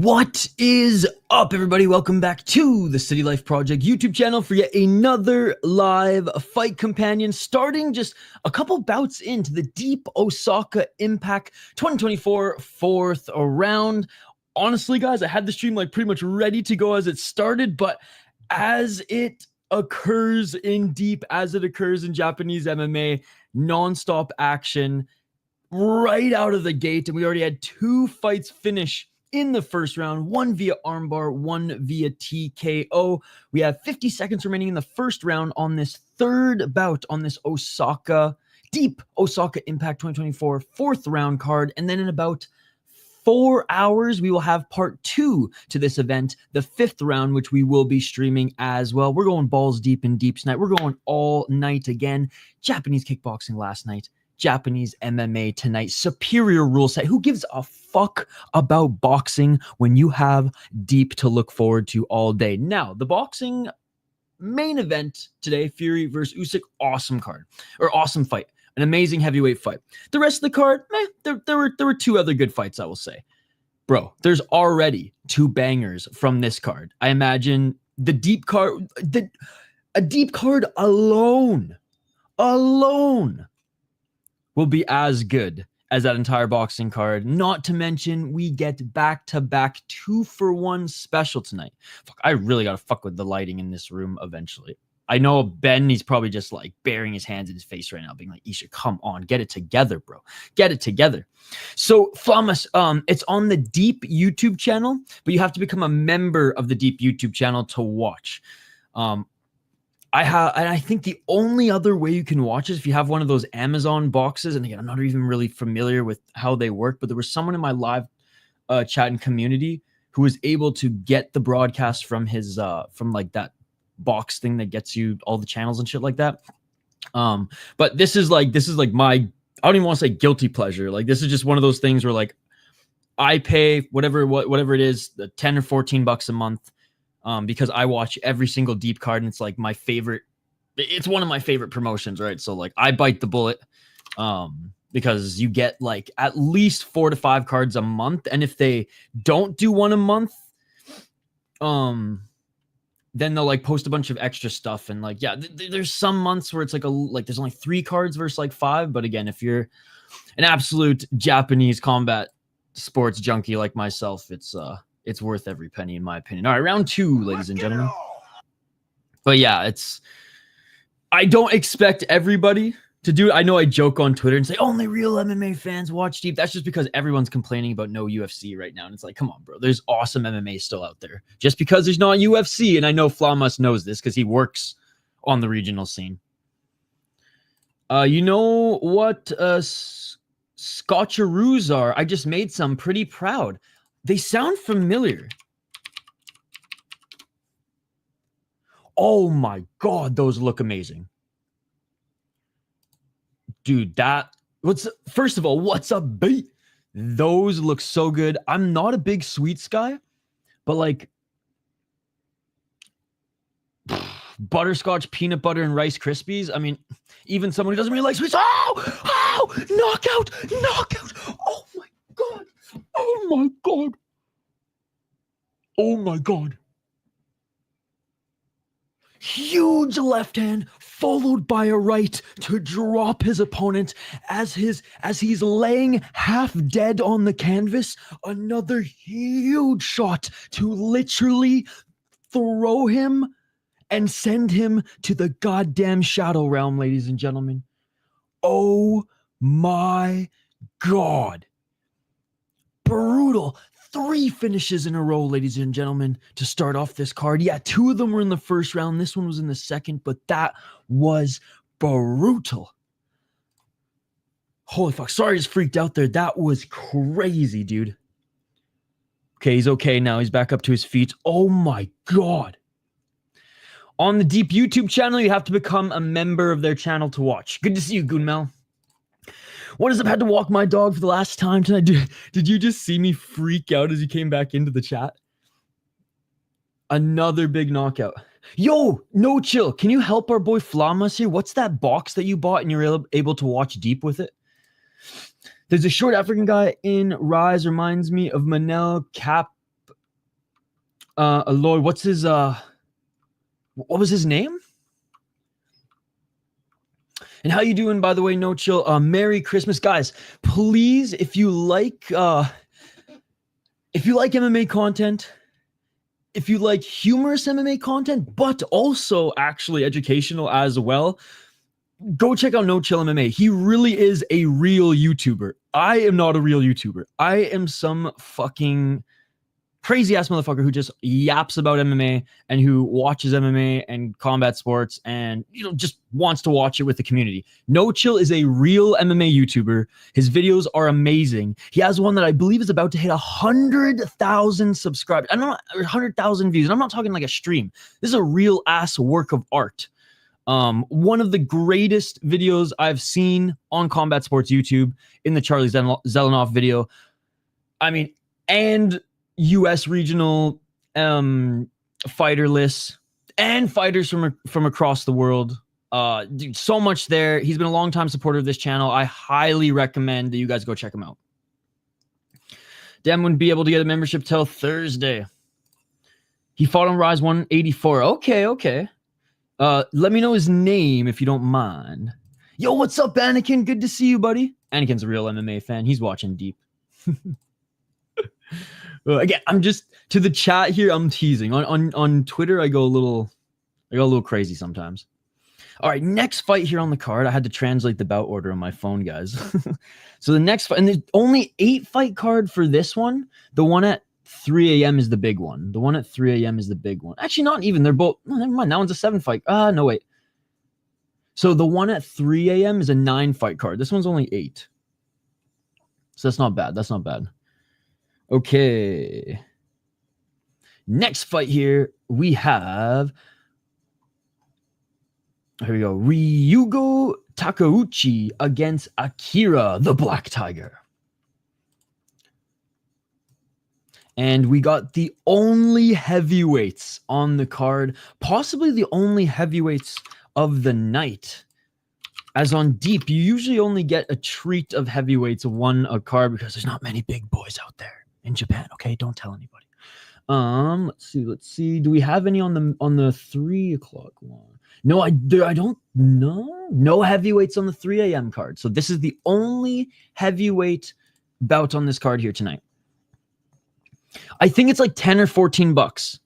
What is up, everybody? Welcome back to the City Life Project YouTube channel for yet another live fight companion, starting just a couple bouts into the Deep Osaka Impact 2024 fourth round. Honestly, guys, I had the stream like pretty much ready to go as it started, but as it occurs in Deep, as it occurs in Japanese MMA, non-stop action right out of the gate, and we already had two fights finish in the first round, one via armbar, one via TKO. We have 50 seconds remaining in the first round on this third bout on this Deep Osaka Impact 2024 fourth round card. And then in about 4 hours, we will have part 2 to this event, the fifth round, which we will be streaming as well. We're going balls deep in Deep tonight. We're going all night again. Japanese kickboxing last night, Japanese MMA tonight, superior rule set. Who gives a fuck about boxing when you have Deep to look forward to all day? Now, the boxing main event today, Fury versus Usyk, awesome card, or awesome fight, an amazing heavyweight fight. The rest of the card, there were two other good fights, I will say. Bro, there's already two bangers from this card. I imagine the Deep card, a Deep card alone will be as good as that entire boxing card. Not to mention, we get back-to-back 2-for-1 special tonight. Fuck, I really gotta fuck with the lighting in this room eventually. I know Ben, he's probably just like burying his hands in his face right now, being like, Isha, come on, get it together, bro. Get it together. So, Flamas, it's on the Deep YouTube channel, but you have to become a member of the Deep YouTube channel to watch. I think the only other way you can watch is if you have one of those Amazon boxes. And again, I'm not even really familiar with how they work, but there was someone in my live chat and community who was able to get the broadcast from his from like that box thing that gets you all the channels and shit like that. But this is like my, I don't even want to say guilty pleasure. Like, this is just one of those things where like I pay whatever it is, the 10 or 14 bucks a month. Because I watch every single Deep card, and it's like my favorite. It's one of my favorite promotions, right? So like I bite the bullet, because you get like at least 4 to 5 cards a month, and if they don't do one a month, then they'll like post a bunch of extra stuff, and like there's some months where it's like there's only 3 cards versus like 5. But again, if you're an absolute Japanese combat sports junkie like myself, it's worth every penny, in my opinion. All right, round 2, ladies and gentlemen. But yeah, I don't expect everybody to do it. I know I joke on Twitter and say, only real MMA fans watch Deep. That's just because everyone's complaining about no UFC right now. And it's like, come on, bro. There's awesome MMA still out there. Just because there's not UFC, and I know Flamas knows this because he works on the regional scene. You know what Scotcheroos are? I just made some, pretty proud. They sound familiar. Oh my god, those look amazing. Dude, first of all, what's up, beat? Those look so good. I'm not a big sweets guy, but like butterscotch, peanut butter, and Rice Krispies. I mean, even someone who doesn't really like sweets. Oh, knockout. Oh my god. Oh my god. Oh my god. Huge left hand followed by a right to drop his opponent as he's laying half dead on the canvas. Another huge shot to literally throw him and send him to the goddamn shadow realm, ladies and gentlemen. Oh my god. Brutal. 3 finishes in a row, ladies and gentlemen, to start off this card. Yeah, 2 of them were in the first round. This one was in the second, but that was brutal. Holy fuck. Sorry, I just freaked out there. That was crazy, dude. Okay, he's okay now. He's back up to his feet. Oh my god. On the Deep YouTube channel, you have to become a member of their channel to watch. Good to see you, Goonmel. What is up? Had to walk my dog for the last time tonight. Did you just see me freak out as you came back into the chat? Another big knockout. Yo, no chill. Can you help our boy Flamas here? What's that box that you bought and you're able to watch Deep with it? There's a short African guy in Rise, reminds me of Manel Lloyd, what was his name? And how you doing, by the way? No chill. Merry Christmas, guys. Please, if you like MMA content, if you like humorous MMA content, but also actually educational as well, go check out No Chill MMA. He really is a real YouTuber. I am not a real YouTuber. I am some fucking crazy ass motherfucker who just yaps about MMA and who watches MMA and combat sports and just wants to watch it with the community. No Chill is a real MMA YouTuber. His videos are amazing. He has one that I believe is about to hit 100,000 subscribers. I don't know, 100,000 views. And I'm not talking like a stream. This is a real ass work of art. One of the greatest videos I've seen on combat sports YouTube in the Charlie Zelenoff video. I mean, and U.S. regional fighter lists and fighters from across the world. Dude, so much there. He's been a long-time supporter of this channel. I highly recommend that you guys go check him out. Dan wouldn't be able to get a membership till Thursday. He fought on Rise 184. Okay. Let me know his name if you don't mind. Yo, what's up, Anakin? Good to see you, buddy. Anakin's a real MMA fan. He's watching deep. Again, I'm just to the chat here. I'm teasing on Twitter. I go a little crazy sometimes. All right, next fight here on the card. I had to translate the bout order on my phone, guys. So the next fight, and there's only 8 fight card for this one. The one at 3 a.m. is the big one. The one at 3 a.m. is the big one. Actually, not even. They're both. Oh, never mind. That one's a 7 fight. No, wait. So the one at 3 a.m. is a 9 fight card. This one's only 8. So that's not bad. That's not bad. Okay. Next fight here, we have. Here we go. Ryugo Takeuchi against Akira, the Black Tiger. And we got the only heavyweights on the card, possibly the only heavyweights of the night. As on Deep, you usually only get a treat of heavyweights one a card because there's not many big boys out there in Japan. Okay, don't tell anybody. Let's see. Do we have any on the 3 o'clock one? No, I don't know. No heavyweights on the 3 a.m. card. So this is the only heavyweight bout on this card here tonight. I think it's like 10 or 14 bucks.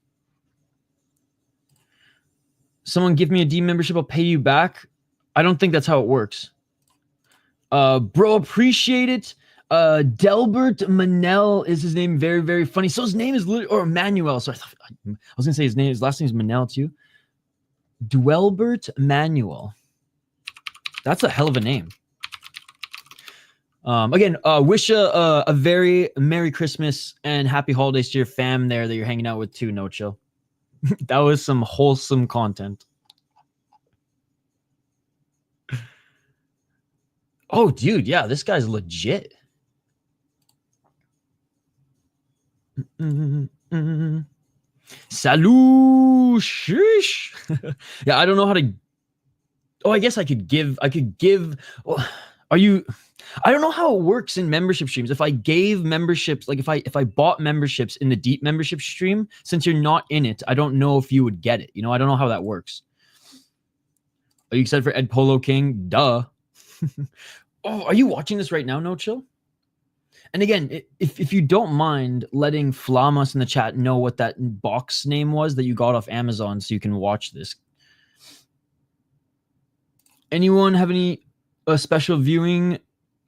Someone give me a D membership, I'll pay you back. I don't think that's how it works. Bro, appreciate it. Delbert Manel is his name. Very, very funny. So his name is literally, or Manuel. So I was gonna say his last name is Manel too. Dwelbert Manuel. That's a hell of a name. Again, wish a very Merry Christmas and Happy Holidays to your fam there that you're hanging out with too, No Chill. That was some wholesome content. Oh, dude, yeah, this guy's legit. Salut, sheesh. Yeah, I don't know how to. Oh, I guess I could give. Are you? I don't know how it works in membership streams. If I gave memberships, like if I bought memberships in the Deep membership stream, since you're not in it, I don't know if you would get it. I don't know how that works. Are you excited for Ed Polo King? Duh. Oh, are you watching this right now, No Chill? And again, if you don't mind letting Flamas in the chat know what that box name was that you got off Amazon so you can watch this. Anyone have any special viewing?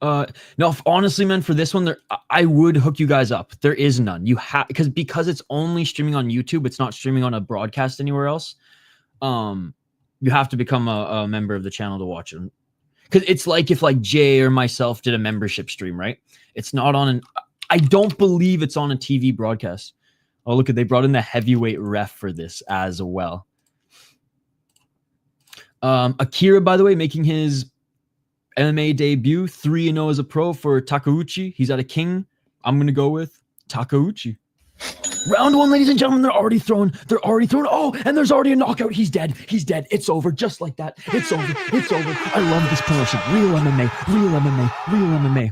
No, honestly, man, for this one, I would hook you guys up. There is none. You have because it's only streaming on YouTube. It's not streaming on a broadcast anywhere else. You have to become a member of the channel to watch it. Because it's like if like Jay or myself did a membership stream, right? It's not on I don't believe it's on a TV broadcast. Oh, look, they brought in the heavyweight ref for this as well. Akira, by the way, making his MMA debut, 3-0 as a pro for Takeuchi. He's at a king. I'm going to go with Takeuchi. Round 1, ladies and gentlemen, they're already throwing. Oh, and there's already a knockout. He's dead. It's over. Just like that. It's over. I love this promotion. Real MMA.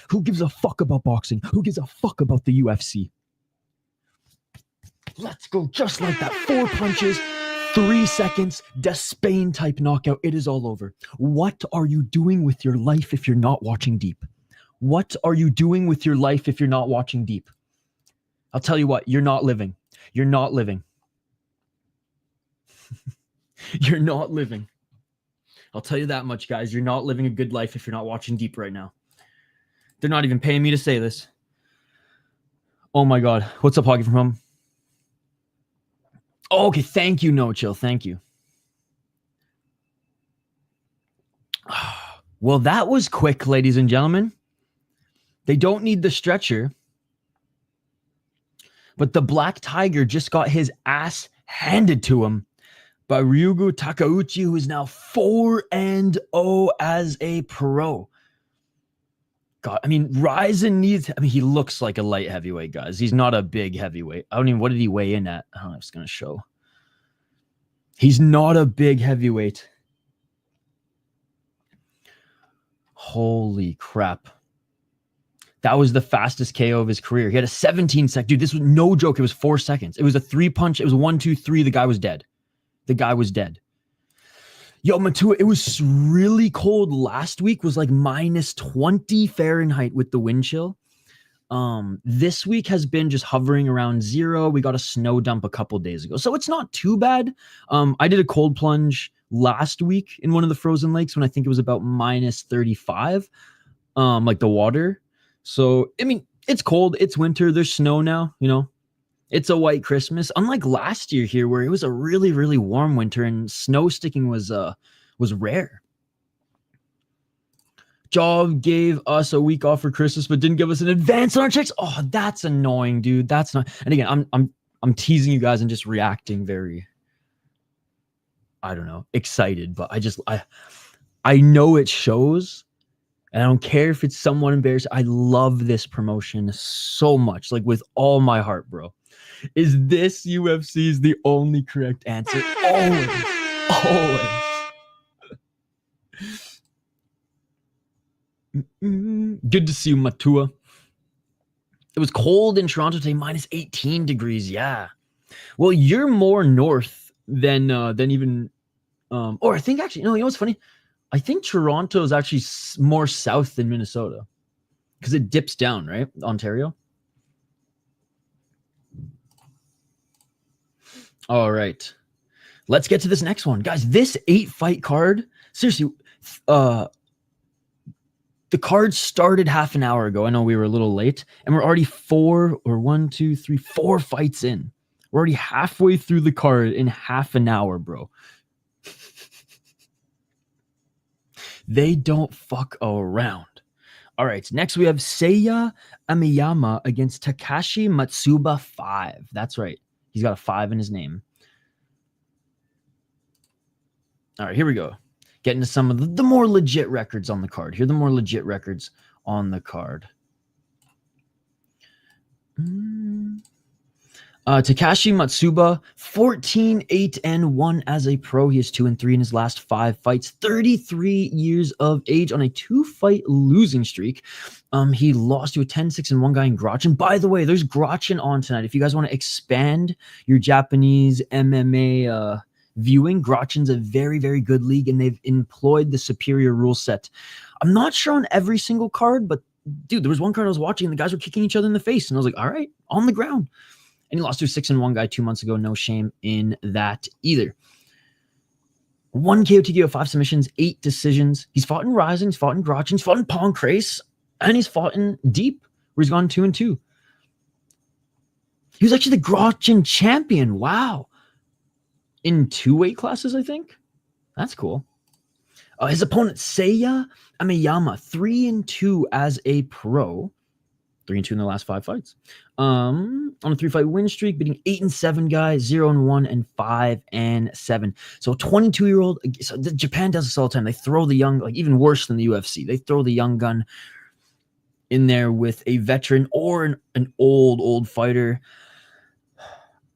Who gives a fuck about boxing? Who gives a fuck about the UFC? Let's go. Just like that. 4 punches, 3 seconds, Despain type knockout. It is all over. What are you doing with your life if you're not watching Deep? What are you doing with your life if you're not watching Deep? I'll tell you what, you're not living. You're not living. You're not living. I'll tell you that much, guys. You're not living a good life if you're not watching Deep right now. They're not even paying me to say this. Oh my God. What's up, Hoggy from home? Oh, okay. Thank you, No Chill. Thank you. Well, that was quick, ladies and gentlemen. They don't need the stretcher. But the Black Tiger just got his ass handed to him by Ryugo Takeuchi, who is now 4-0 as a pro. God, I mean, Ryzen needs... I mean, he looks like a light heavyweight, guys. He's not a big heavyweight. I don't even... What did he weigh in at? I don't know if it's going to show. He's not a big heavyweight. Holy crap. That was the fastest KO of his career. He had a 17-second... Dude, this was no joke. It was 4 seconds. It was a 3-punch. It was 1, 2, 3. The guy was dead. The guy was dead. Yo, Matua, it was really cold last week. Was like minus 20 Fahrenheit with the wind chill. This week has been just hovering around 0. We got a snow dump a couple days ago. So it's not too bad. I did a cold plunge last week in one of the frozen lakes when I think it was about minus 35. Like the water. So, I mean, it's cold. It's winter. There's snow now, you know. It's a white Christmas. Unlike last year here where it was a really, really warm winter and snow sticking was rare. Job gave us a week off for Christmas but didn't give us an advance on our checks. Oh, that's annoying, dude. That's not... And again, I'm teasing you guys and just reacting very, I don't know, excited, but I know it shows. And I don't care if it's somewhat embarrassing. I love this promotion so much, like with all my heart, bro. Is this UFC's the only correct answer? Always. Always. Good to see you, Matua. It was cold in Toronto today, minus 18 degrees. Yeah. Well, you're more north than even... or I think actually, you know what's funny? I think Toronto is actually more south than Minnesota because it dips down, right? Ontario. All right. Let's get to this next one. Guys, this 8-fight card, seriously, the card started half an hour ago. I know we were a little late, and we're already 4 fights in. We're already halfway through the card in half an hour, bro. They don't fuck around. All right, next we have Seiya Ameyama against Takashi Matsuba 5. That's right. He's got a 5 in his name. All right, here we go. Getting to some of the more legit records on the card. Here are the more legit records on the card. Takashi Matsuba, 14-8-1 as a pro. He is 2-3 in his last 5 fights. 33 years of age on a 2-fight losing streak. He lost to a 10-6-1 guy in Grotchen. By the way, there's Grotchen on tonight. If you guys want to expand your Japanese MMA viewing, Grotchen's a very, very good league, and they've employed the superior rule set. I'm not sure on every single card, but dude, there was one card I was watching, and the guys were kicking each other in the face, and I was like, all right, on the ground. And he lost to a 6-1 guy 2 months ago. No shame in that either. 1 KO, TKO, 5 submissions, 8 decisions. He's fought in Rising, he's fought in Grotchen, he's fought in Pancrase, and he's fought in Deep, where he's gone 2-2. He was actually the Grotchen champion. Wow. In 2 weight classes, I think. That's cool. His opponent, Seiya Ameyama, 3-2 as a pro. 3-2 in the last 5 fights. On a 3-fight win streak, beating 8-7 guys, 0-1 and 5-7. So 22-year-old. So Japan does this all the time. They throw the young, like even worse than the UFC. They throw the young gun in there with a veteran or an old fighter.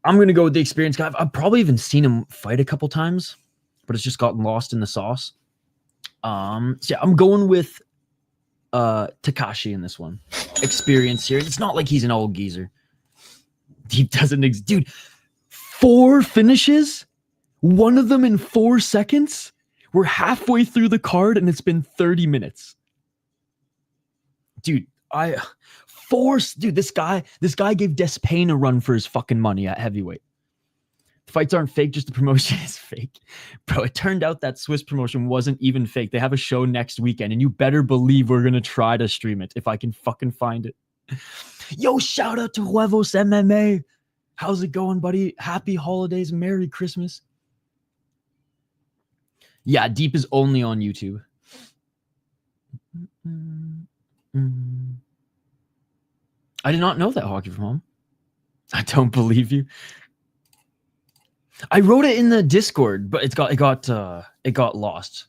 I'm gonna go with the experienced guy. I've probably even seen him fight a couple times, but it's just gotten lost in the sauce. So yeah, I'm going with Takashi in this one. Experience here. It's not like he's an old geezer. He doesn't dude, 4 finishes, one of them in 4 seconds. We're halfway through the card and it's been 30 minutes. Dude, this guy gave Despain a run for his fucking money at heavyweight. The fights aren't fake, just the promotion is fake. Bro, it turned out that Swiss promotion wasn't even fake. They have a show next weekend, and you better believe we're gonna try to stream it if I can fucking find it. Yo, shout out to Huevos MMA. How's it going, buddy? Happy holidays, Merry Christmas. Yeah, Deep is only on YouTube. I did not know that, Hockey from Home. I don't believe you. I wrote it in the Discord, but it got lost.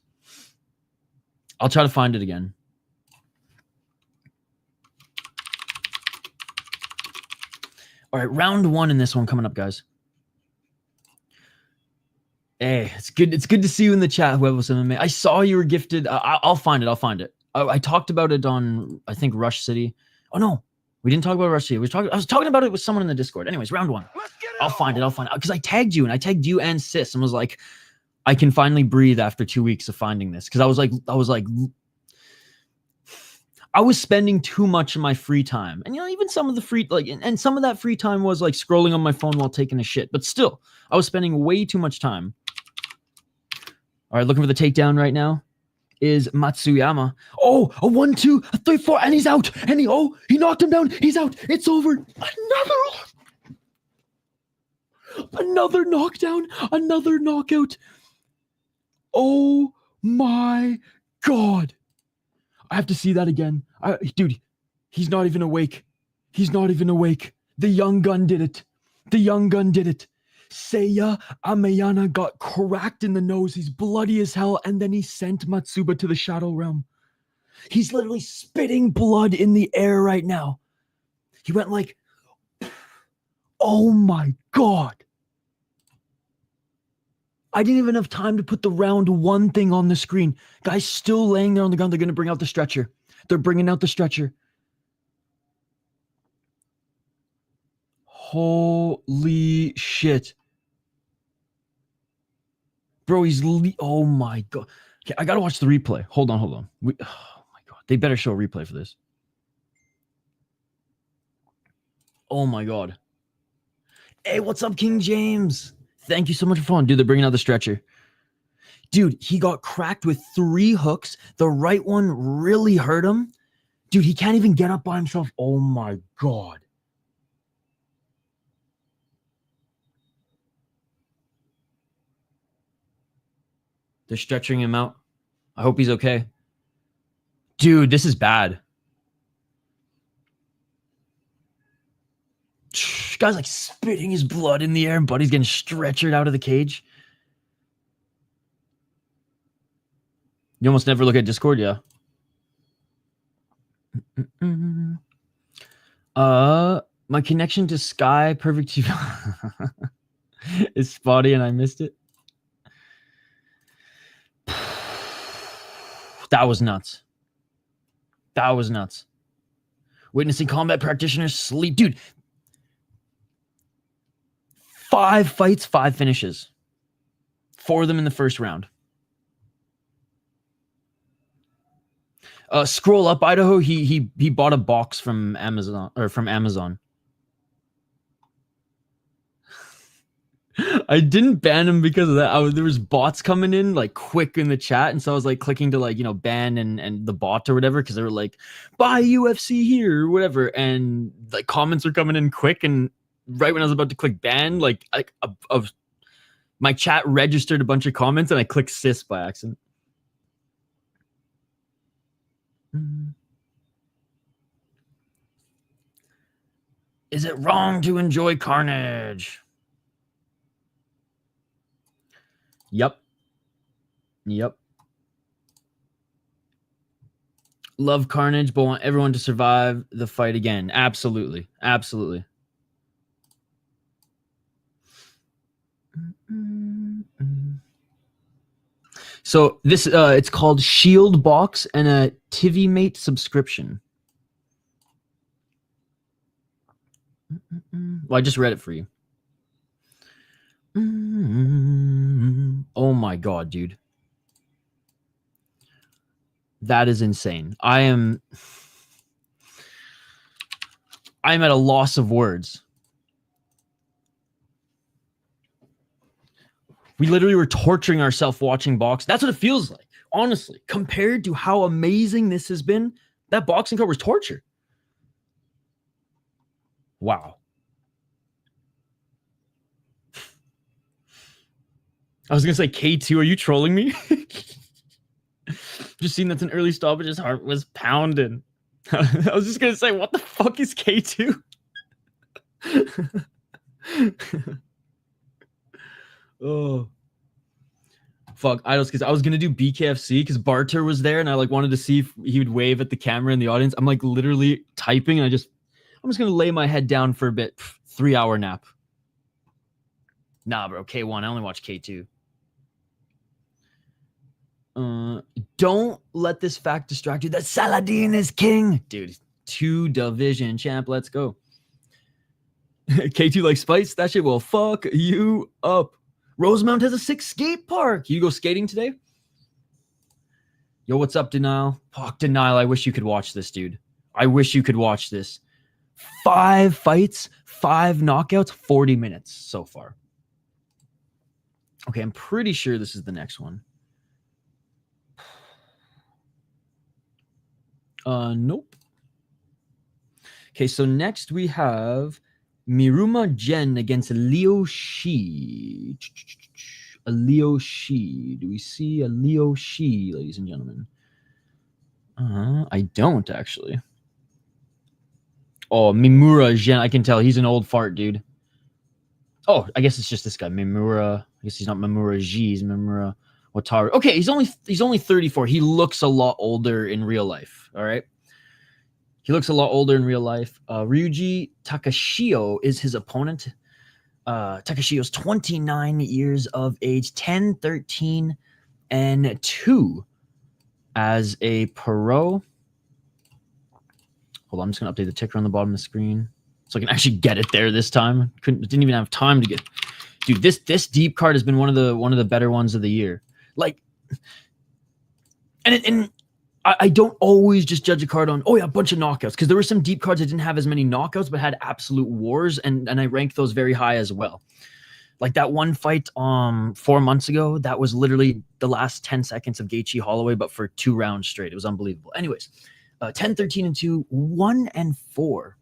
I'll try to find it again. All right, round 1 in this one coming up, guys. Hey, it's good. It's good to see you in the chat, Huevos MMA. I saw you were gifted. I'll find it. I talked about it on, I think, Rush City. Oh no, we didn't talk about Rush City. I was talking about it with someone in the Discord. Anyways, round 1. I'll find it because I tagged you and Sis and was like, I can finally breathe after 2 weeks of finding this, because I was spending too much of my free time, and even some of the free and some of that free time was like scrolling on my phone while taking a shit. But still, I was spending way too much time. All right, looking for the takedown right now is Matsuyama. Oh, a 1, 2, a 3, 4, and he's out. And he knocked him down. He's out. It's over. Another knockdown. Another knockout. Oh my God. I have to see that again. Dude, he's not even awake. The young gun did it. Seiya Ameyama got cracked in the nose. He's bloody as hell, and then he sent Matsuba to the Shadow Realm. He's literally spitting blood in the air right now. He went like, oh my God. I didn't even have time to put the round 1 thing on the screen. Guy's still laying there on the ground. They're going to bring out the stretcher. They're bringing out the stretcher. Holy shit. Bro, oh my God. Okay, I gotta watch the replay. Hold on. Oh my God. They better show a replay for this. Oh my God. Hey, what's up, King James? Thank you so much for following. Dude, they're bringing out the stretcher. Dude, he got cracked with 3 hooks. The right one really hurt him. Dude, he can't even get up by himself. Oh my God. They're stretching him out. I hope he's okay. Dude, this is bad. Guy's like spitting his blood in the air, and Buddy's getting stretchered out of the cage. You almost never look at Discord, yeah. My connection to Sky Perfect TV is spotty, and I missed it. That was nuts. Witnessing combat practitioners sleep. Dude, 5 fights, 5 finishes. 4 of them in the first round. Scroll up, Idaho. He bought a box from Amazon. I didn't ban him because of that. There was bots coming in like quick in the chat, and so I was like clicking to ban and the bot or whatever, because they were like, buy UFC here or whatever, and like comments were coming in quick, and right when I was about to click ban, my chat registered a bunch of comments, and I clicked sis by accident. Is it wrong to enjoy carnage? Yep. Love carnage, but want everyone to survive the fight again. Absolutely. So this it's called Shield Box and a TV Mate subscription. Well, I just read it for you. Oh my god, dude. That is insane. I'm at a loss of words. We literally were torturing ourselves watching box. That's what it feels like, honestly. Compared to how amazing this has been, that boxing card was torture. Wow. I was going to say, K2, are you trolling me? Just seen that's an early stoppage. His heart was pounding. I was just going to say, what the fuck is K2? Oh. Fuck, I was gonna do BKFC because Barter was there and I like wanted to see if he would wave at the camera in the audience. I'm like literally typing and I'm just gonna lay my head down for a bit. 3-hour nap. Nah, bro, K1. I only watch K2. Don't let this fact distract you that Saladin is king. Dude, 2 division champ. Let's go. K2 like spice? That shit will fuck you up. Rosemount has a 6 skate park. You go skating today? Yo, what's up, Denial? Fuck, Denial. I wish you could watch this, dude. I wish you could watch this. 5 fights, 5 knockouts, 40 minutes so far. Okay, I'm pretty sure this is the next one. Nope. Okay, so next we have Miruma Gen against Leo Shi. A Leo Shi. Do we see a Leo Shi, ladies and gentlemen? I don't, actually. Oh, Mimura Gen. I can tell he's an old fart, dude. Oh, I guess it's just this guy, Mimura. I guess he's not Mimura G, he's Mimura Wataru. Okay, he's only 34. He looks a lot older in real life, all right? He looks a lot older in real life. Ryuji Takashio is his opponent. Takashio's 29 years of age, 10, 13, and 2 as a pro. Hold on, I'm just going to update the ticker on the bottom of the screen so I can actually get it there this time. Didn't even have time to get... Dude, this deep card has been one of the better ones of the year. Like, and I don't always just judge a card on, oh yeah, a bunch of knockouts, because there were some deep cards that didn't have as many knockouts but had absolute wars, and I ranked those very high as well. Like that one fight 4 months ago, that was literally the last 10 seconds of Gaethje Holloway, but for 2 rounds straight. It was unbelievable. Anyways, 10, 13, and 2, 1 and 4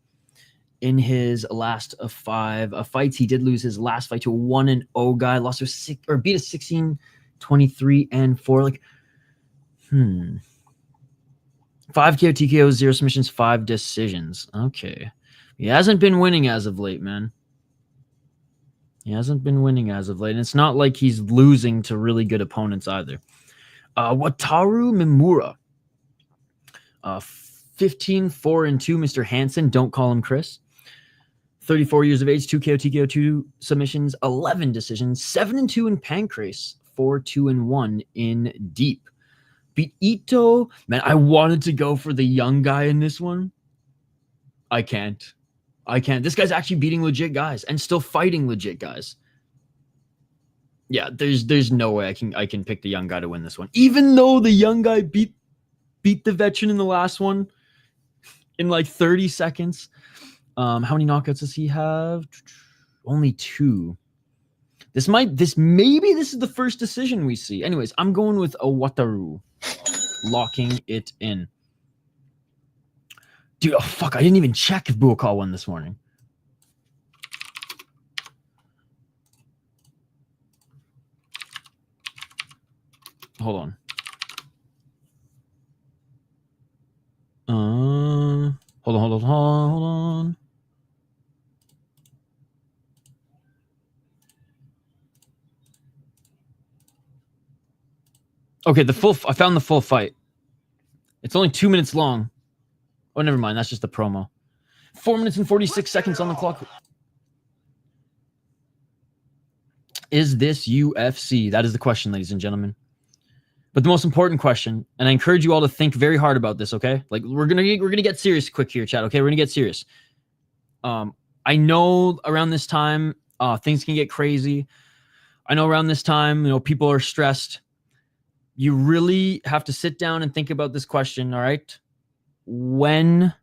in his last 5 fights. He did lose his last fight to a 1-0 guy, lost to beat a 16, 23, and 4. Like, 5 KO, TKOs, 0 submissions, 5 decisions. Okay. He hasn't been winning as of late, man. He hasn't been winning as of late. And it's not like he's losing to really good opponents either. Wataru Mimura. 15, 4, and 2, Mr. Hansen. Don't call him Chris. 34 years of age, 2 KO, TKO, 2 submissions, 11 decisions, 7 and 2 in Pancrase, 4, 2, and 1 in Deep. Beat Ito. Man, I wanted to go for the young guy in this one. I can't. This guy's actually beating legit guys and still fighting legit guys. Yeah, there's no way I can pick the young guy to win this one. Even though the young guy beat the veteran in the last one in like 30 seconds. How many knockouts does he have? Only 2. This is the first decision we see. Anyways, I'm going with a Wataru. Locking it in. Dude, oh fuck, I didn't even check if Buokal won this morning. Hold on. Hold on. Okay, I found the full fight. It's only 2 minutes long. Oh, never mind. That's just the promo. 4 minutes and 46 seconds on the clock. Is this UFC? That is the question, ladies and gentlemen. But the most important question, and I encourage you all to think very hard about this, okay? Like we're gonna get serious quick here, chat. Okay, we're gonna get serious. I know around this time, things can get crazy. I know around this time, people are stressed. You really have to sit down and think about this question, all right? When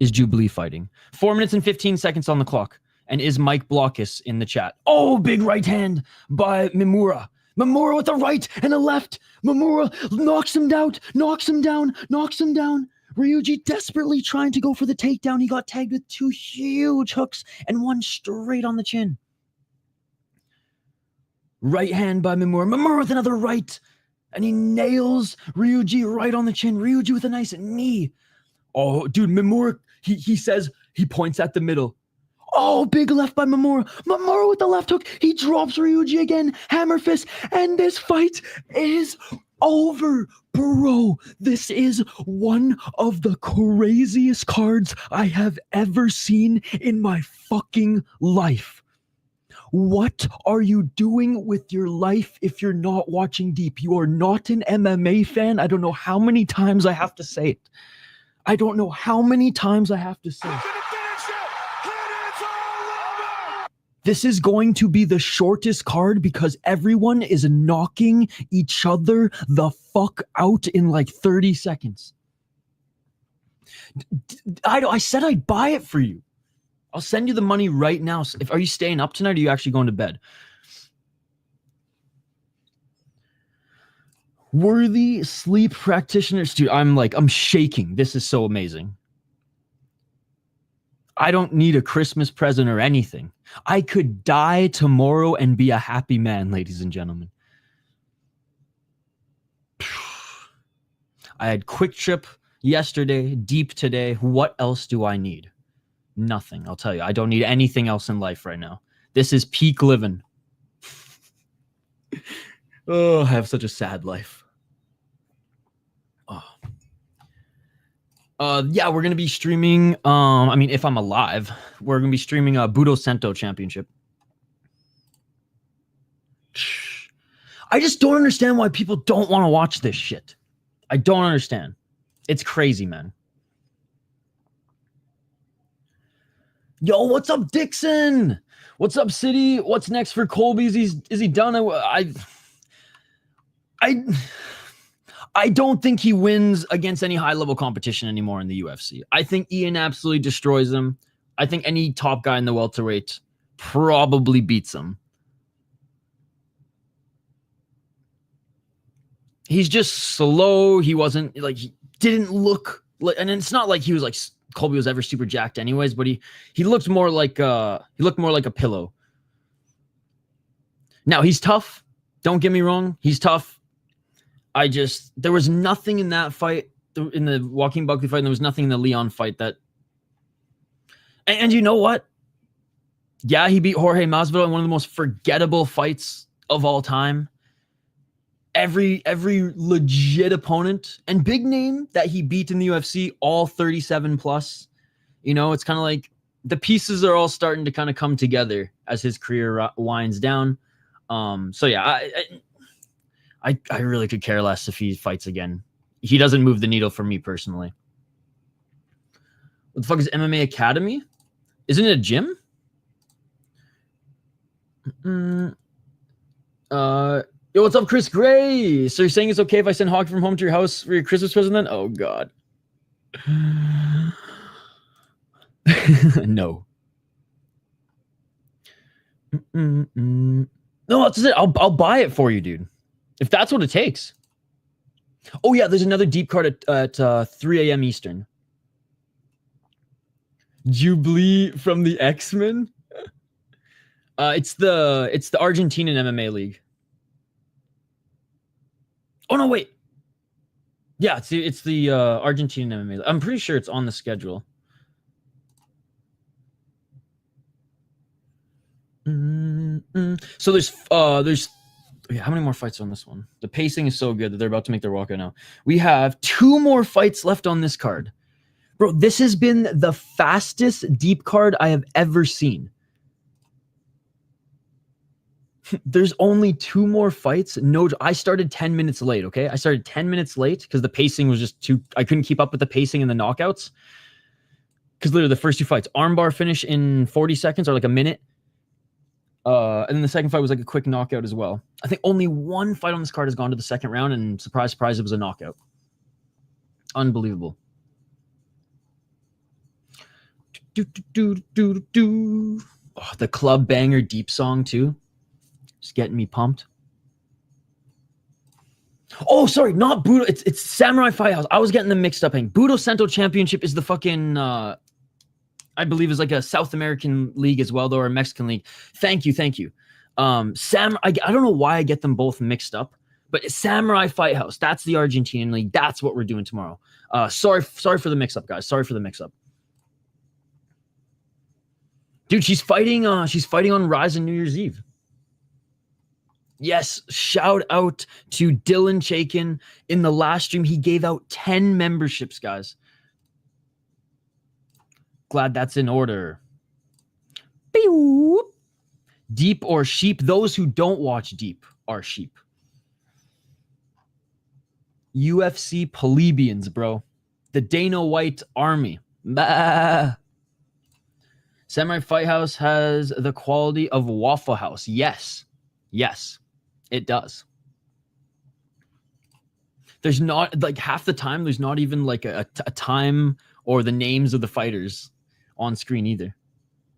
is Jubilee fighting? 4 minutes and 15 seconds on the clock. And is Mike Blockus in the chat? Oh, big right hand by Mimura. Mimura with a right and a left. Mimura knocks him down. Ryuji desperately trying to go for the takedown. He got tagged with 2 huge hooks and one straight on the chin. Right hand by Mimura. Mimura with another right. And he nails Ryuji right on the chin. Ryuji with a nice knee. Oh, dude, Mimura, he says, he points at the middle. Oh, big left by Mimura. Mimura with the left hook. He drops Ryuji again. Hammer fist. And this fight is over, bro. This is one of the craziest cards I have ever seen in my fucking life. What are you doing with your life if you're not watching deep? You are not an MMA fan. I don't know how many times I have to say it. This is going to be the shortest card because everyone is knocking each other the fuck out in like 30 seconds. I said I'd buy it for you. I'll send you the money right now. Are you staying up tonight or are you actually going to bed? Worthy sleep practitioners. Dude, I'm shaking. This is so amazing. I don't need a Christmas present or anything. I could die tomorrow and be a happy man, ladies and gentlemen. I had quick trip yesterday, deep today. What else do I need? Nothing, I'll tell you. I don't need anything else in life right now. This is peak living. Oh, I have such a sad life. Yeah, we're gonna be streaming. If I'm alive, we're gonna be streaming a Budo Sento Championship. I just don't understand why people don't want to watch this shit. I don't understand. It's crazy, man. Yo, what's up, Dixon? What's up, City? What's next for Colby? Is he done? I don't think he wins against any high-level competition anymore in the UFC. I think Ian absolutely destroys him. I think any top guy in the welterweight probably beats him. He's just slow. He wasn't he didn't look like, and it's not like he was like Colby was ever super jacked anyways, but he looked more like a pillow. Now he's tough. Don't get me wrong. He's tough. There was nothing in that fight, in the Joaquin Buckley fight, and there was nothing in the Leon fight that. And you know what? Yeah, he beat Jorge Masvidal in one of the most forgettable fights of all time. Every legit opponent and big name that he beat in the UFC, all 37 plus. It's kind of like the pieces are all starting to kind of come together as his career winds down. So yeah, I really could care less if he fights again. He doesn't move the needle for me personally. What the fuck is MMA Academy? Isn't it a gym? Yo, what's up, Chris Gray? So you're saying it's okay if I send hockey from home to your house for your Christmas present then? Oh, God. No. No, that's it. I'll buy it for you, dude. If that's what it takes. Oh, yeah, there's another deep card at 3 a.m. Eastern. Jubilee from the X-Men? It's the Argentinian MMA league. Oh, no, wait. Yeah, it's the Argentinian MMA league. I'm pretty sure it's on the schedule. So there's how many more fights on this one? The pacing is so good that they're about to make their walk right now. We have 2 more fights left on this card. Bro, this has been the fastest deep card I have ever seen. There's only 2 more fights. No, I started 10 minutes late, okay? I started 10 minutes late because the pacing was just I couldn't keep up with the pacing and the knockouts. Because literally the first 2 fights, armbar finish in 40 seconds or like a minute. And then the second fight was like a quick knockout as well. I think only one fight on this card has gone to the second round, and surprise, surprise, it was a knockout. Unbelievable. Oh, the club banger deep song too. Just getting me pumped. Oh, sorry, not Budo. It's Samurai Fight House. I was getting them mixed up. Budo Sento Championship is the fucking I believe is like a South American league as well, though, or a Mexican league. Thank you. I don't know why I get them both mixed up, but Samurai Fight House, that's the Argentinian league. That's what we're doing tomorrow. Sorry for the mix-up, guys. Sorry for the mix-up. Dude, she's fighting on Rise and New Year's Eve. Yes, shout out to Dylan Chaikin. In the last stream, he gave out 10 memberships, guys. Glad that's in order. Deep or sheep? Those who don't watch Deep are sheep. UFC plebeians, bro. The Dana White army. Bah. Samurai Fight House has the quality of Waffle House. Yes, it does. There's not, like, half the time, there's not even like a time or the names of the fighters on screen either.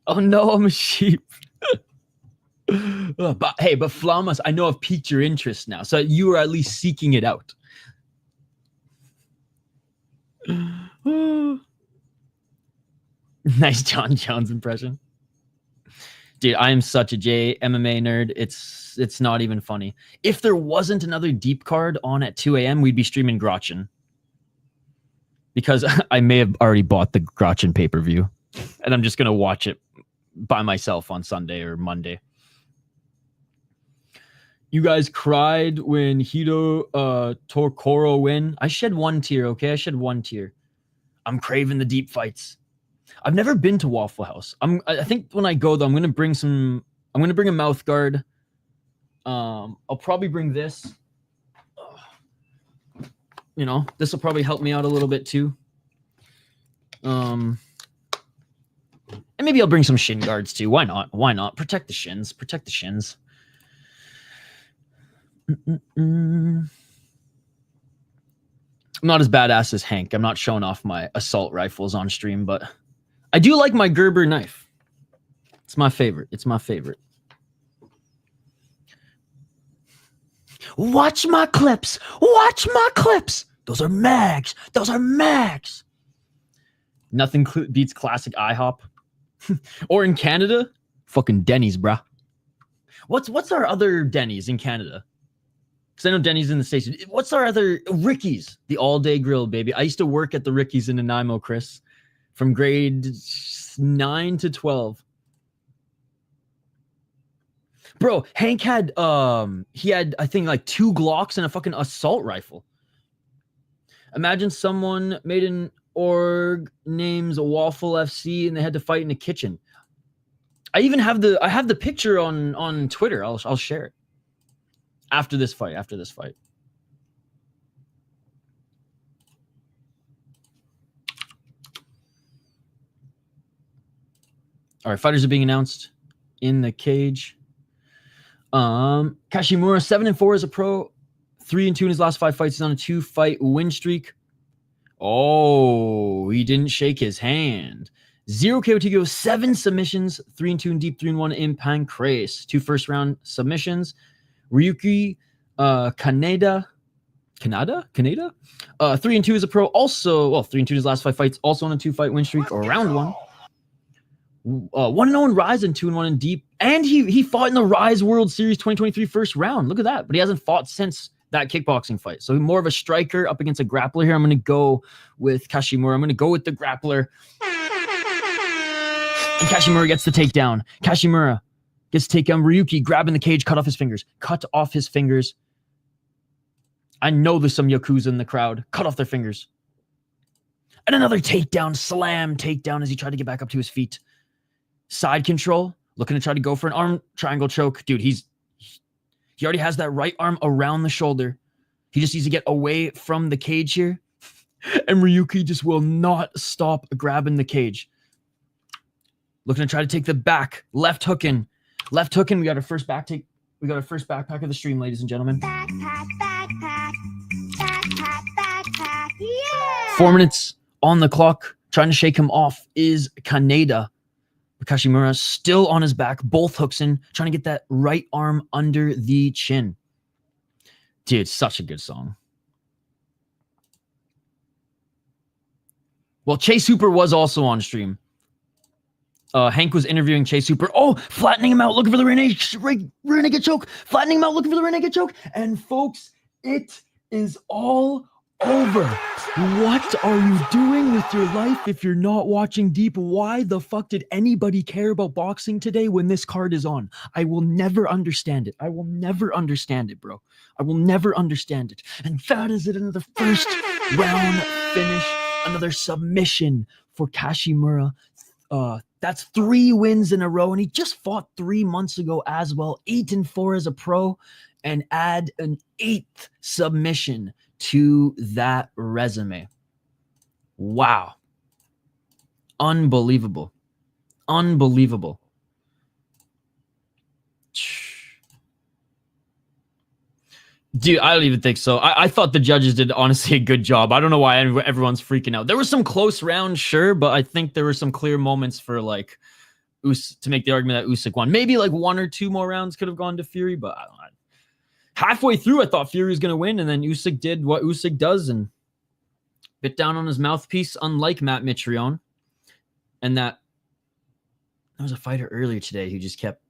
Oh no, I'm a sheep. But Flamas, I know I've piqued your interest now, so you are at least seeking it out. Nice John Jones impression. Dude, I am such a MMA nerd. It's not even funny. If there wasn't another deep card on at 2 a.m., we'd be streaming Grotchen. Because I may have already bought the Grotchen pay-per-view. And I'm just going to watch it by myself on Sunday or Monday. You guys cried when Hito Torkoro win. I shed one tear, okay? I shed one tear. I'm craving the deep fights. I've never been to Waffle House. I think when I go though, I'm gonna bring a mouth guard. I'll probably bring this. You know, this will probably help me out a little bit too. And maybe I'll bring some shin guards too. Why not? Why not? Protect the shins. Protect the shins. I'm not as badass as Hank. I'm not showing off my assault rifles on stream, but I do like my Gerber knife. It's my favorite. It's my favorite. Watch my clips. Watch my clips. Those are mags. Those are mags. Nothing beats classic IHOP. Or in Canada, fucking Denny's, bruh. What's our other Denny's in Canada? Because I know Denny's in the States. What's our other? Ricky's. The all-day grill, baby. I used to work at the Ricky's in Nanaimo, Chris. From grade 9 to 12. Bro, Hank had, he had, I think, like 2 Glocks and a fucking assault rifle. Imagine someone made an org names Waffle FC and they had to fight in a kitchen. I even have the picture on Twitter. I'll share it. After this fight. All right, fighters are being announced in the cage. Kashimura 7-4 as a pro, 3-2 in his last 5 fights. He's on a 2-fight win streak. Oh, he didn't shake his hand. 0 KO, 7 submissions, 3-2 in deep, 3-1 in pancreas. 2 first-round submissions. Ryuki Kaneda, 3-2 as a pro. Also, 3-2 in his last 5 fights. Also on a 2-fight win streak, or round 1. 1-0 in Rise and 2-1 in Deep. And he fought in the Rise World Series 2023 first round. Look at that. But he hasn't fought since that kickboxing fight. So more of a striker up against a grappler here. I'm going to go with Kashimura. I'm going to go with the grappler. And Kashimura gets the takedown. Kashimura gets to take down Ryuki, grabbing the cage, cut off his fingers. Cut off his fingers. I know there's some Yakuza in the crowd. Cut off their fingers. And another takedown, slam takedown as he tried to get back up to his feet. Side control, looking to try to go for an arm triangle choke. Dude, he already has that right arm around the shoulder. He just needs to get away from the cage here. And Ryuki just will not stop grabbing the cage. Looking to try to take the back, left hook in. Left hooking. We got our first backpack of the stream, ladies and gentlemen. Backpack. Yeah! 4 minutes on the clock. Trying to shake him off is Kaneda. Kashimura still on his back, both hooks in, trying to get that right arm under the chin. Dude, such a good song. Well, Chase Hooper was also on stream. Hank was interviewing Chase Hooper. Oh, flattening him out, looking for the renegade choke. Flattening him out, looking for the renegade choke. And folks, it is all over. What are you doing with your life if you're not watching Deep? Why the fuck did anybody care about boxing today when this card is on? I will never understand it. I will never understand it, bro. I will never understand it. And that is it. Another first round finish. Another submission for Kashimura. That's 3 wins in a row. And he just fought 3 months ago as well. 8-4 as a pro. And add an 8th submission to that resume. Wow. Unbelievable. Unbelievable. Dude, I don't even think so. I thought the judges did honestly a good job. I don't know why everyone's freaking out. There were some close rounds, sure, but I think there were some clear moments for like to make the argument that Usyk won. Maybe like 1 or 2 more rounds could have gone to Fury, but I don't know. Halfway through, I thought Fury was going to win, and then Usyk did what Usyk does and bit down on his mouthpiece, unlike Matt Mitrione. And that there was a fighter earlier today who just kept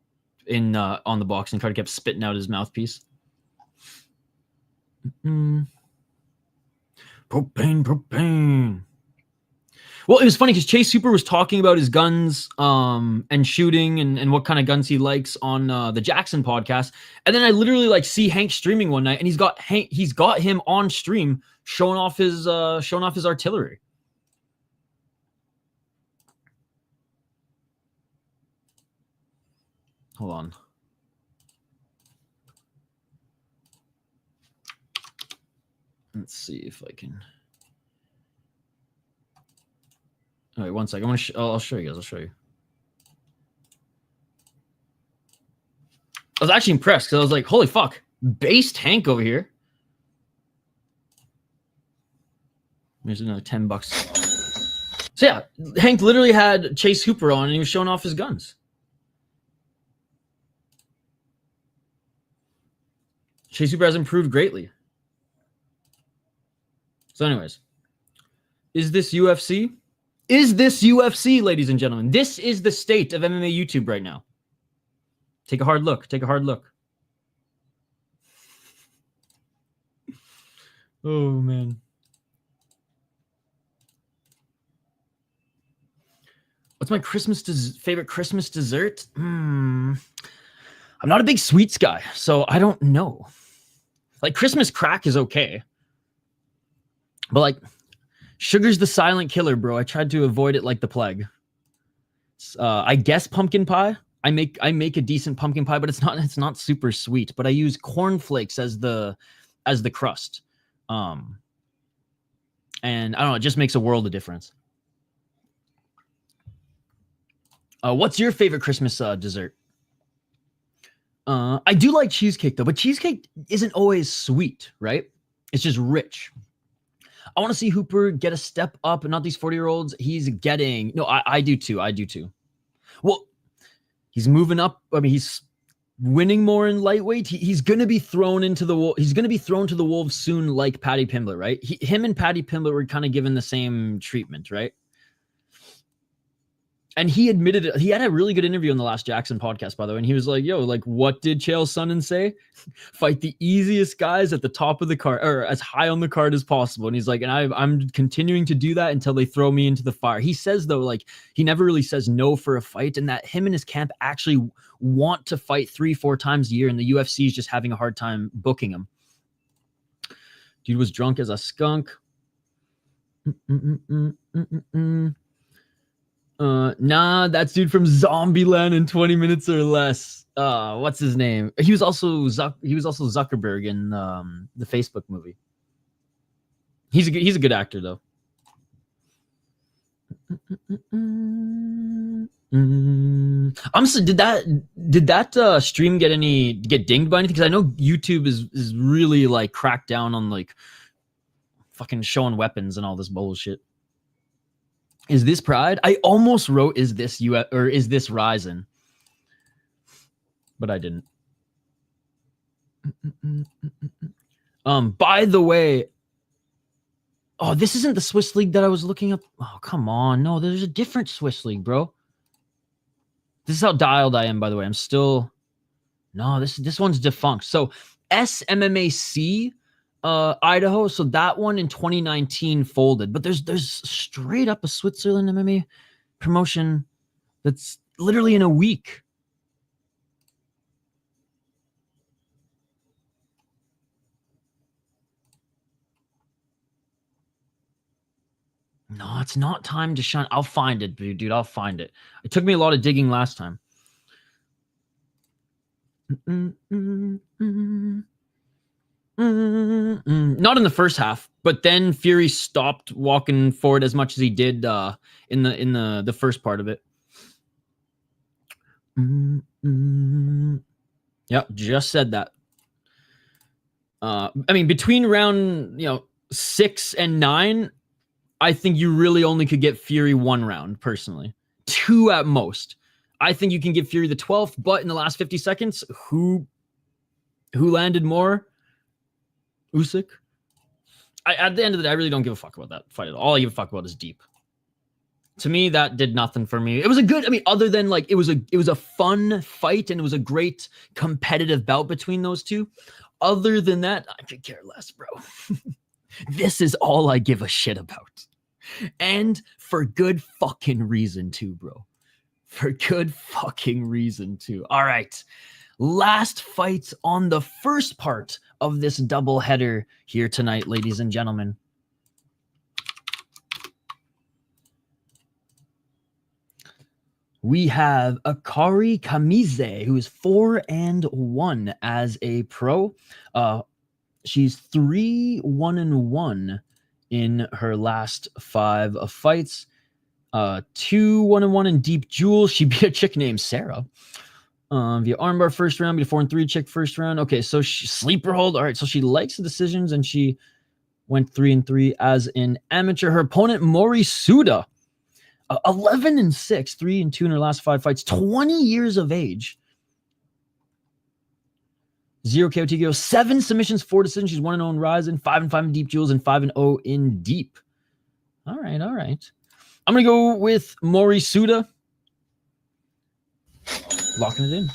on the boxing card, kept spitting out his mouthpiece. Propane. Well, it was funny because Chase Hooper was talking about his guns and shooting and what kind of guns he likes on the Jackson podcast. And then I literally like see Hank streaming one night, and he's got him on stream showing off his artillery. Hold on. Let's see if I can. All right, 1 second. I'll show you guys. I'll show you. I was actually impressed because I was like, holy fuck, based Hank over here. There's another $10. So yeah, Hank literally had Chase Hooper on and he was showing off his guns. Chase Hooper has improved greatly. So anyways, is this UFC? Is this UFC, ladies and gentlemen? This is the state of MMA YouTube right now. Take a hard look. Take a hard look. Oh, man. What's my favorite Christmas dessert? I'm not a big sweets guy, so I don't know. Like, Christmas crack is okay. But, like, sugar's the silent killer, bro. I tried to avoid it like the plague. I guess pumpkin pie. I make a decent pumpkin pie, but it's not super sweet. But I use cornflakes as the crust. And I don't know, it just makes a world of difference. What's your favorite Christmas dessert? I do like cheesecake though, but cheesecake isn't always sweet, right? It's just rich. I want to see Hooper get a step up, and not these 40-year-olds. He's getting no. I do too. I do too. Well, he's moving up. I mean, he's winning more in lightweight. He's going to be thrown into the. He's going to be thrown to the wolves soon, like Paddy Pimblett, right? Him and Paddy Pimblett were kind of given the same treatment, right? And he admitted it. He had a really good interview on the last Jackson podcast, by the way. And he was like, yo, like, what did Chael Sonnen say? Fight the easiest guys at the top of the card, or as high on the card as possible. And he's like, and I'm continuing to do that until they throw me into the fire. He says, though, like, he never really says no for a fight, and that him and his camp actually want to fight 3-4 times a year, and the UFC is just having a hard time booking him. Dude was drunk as a skunk. Nah, that's dude from Zombieland in 20 minutes or less. What's his name? He was also Zuckerberg in the Facebook movie. He's a good actor though. Did that stream get dinged by anything? Because I know YouTube is really like cracked down on like fucking showing weapons and all this bullshit. Is this Pride? I almost wrote is this Ryzen? But I didn't. By the way, oh, this isn't the Swiss League that I was looking up. Oh, come on. No, there's a different Swiss League, bro. This is how dialed I am, by the way. I'm still... No, this one's defunct. So, SMMAC, Idaho. So, that one in 2019 folded. But there's straight up a Switzerland MMA promotion that's literally in a week. No, it's not time to shine. I'll find it, dude. I'll find it. It took me a lot of digging last time. Not in the first half, but then Fury stopped walking forward as much as he did in the first part of it. Yep, just said that. I mean, between round 6 and 9. I think you really only could get Fury 1 round, personally. 2 at most. I think you can give Fury the 12th, but in the last 50 seconds, who landed more? Usyk? At the end of the day, I really don't give a fuck about that fight at all. All I give a fuck about is deep. To me, that did nothing for me. It was a good, other than like it was a fun fight and it was a great competitive bout between those two. Other than that, I could care less, bro. This is all I give a shit about. And for good fucking reason too, bro. For good fucking reason too. All right. Last fight on the first part of this double header here tonight, ladies and gentlemen. We have Akari Kamise, who is 4-1 as a pro. She's 3-1-1 in her last 5 fights. 2-1-1 in Deep Jewel. She beat a chick named Sarah. Via armbar first round, beat a 4-3 chick first round. Okay, so she sleeper hold. All right, so she likes the decisions and she went 3-3 as an amateur. Her opponent, Moeri Suda, 11-6, 3-2 in her last 5 fights. 20 years of age. 0 KO TKO, 7 submissions, 4 decisions. She's 1-0 in Ryzen, 5-5 in Deep Jewels, and 5-0 in Deep. All right, all right. I'm going to go with Moeri Suda. Locking it in.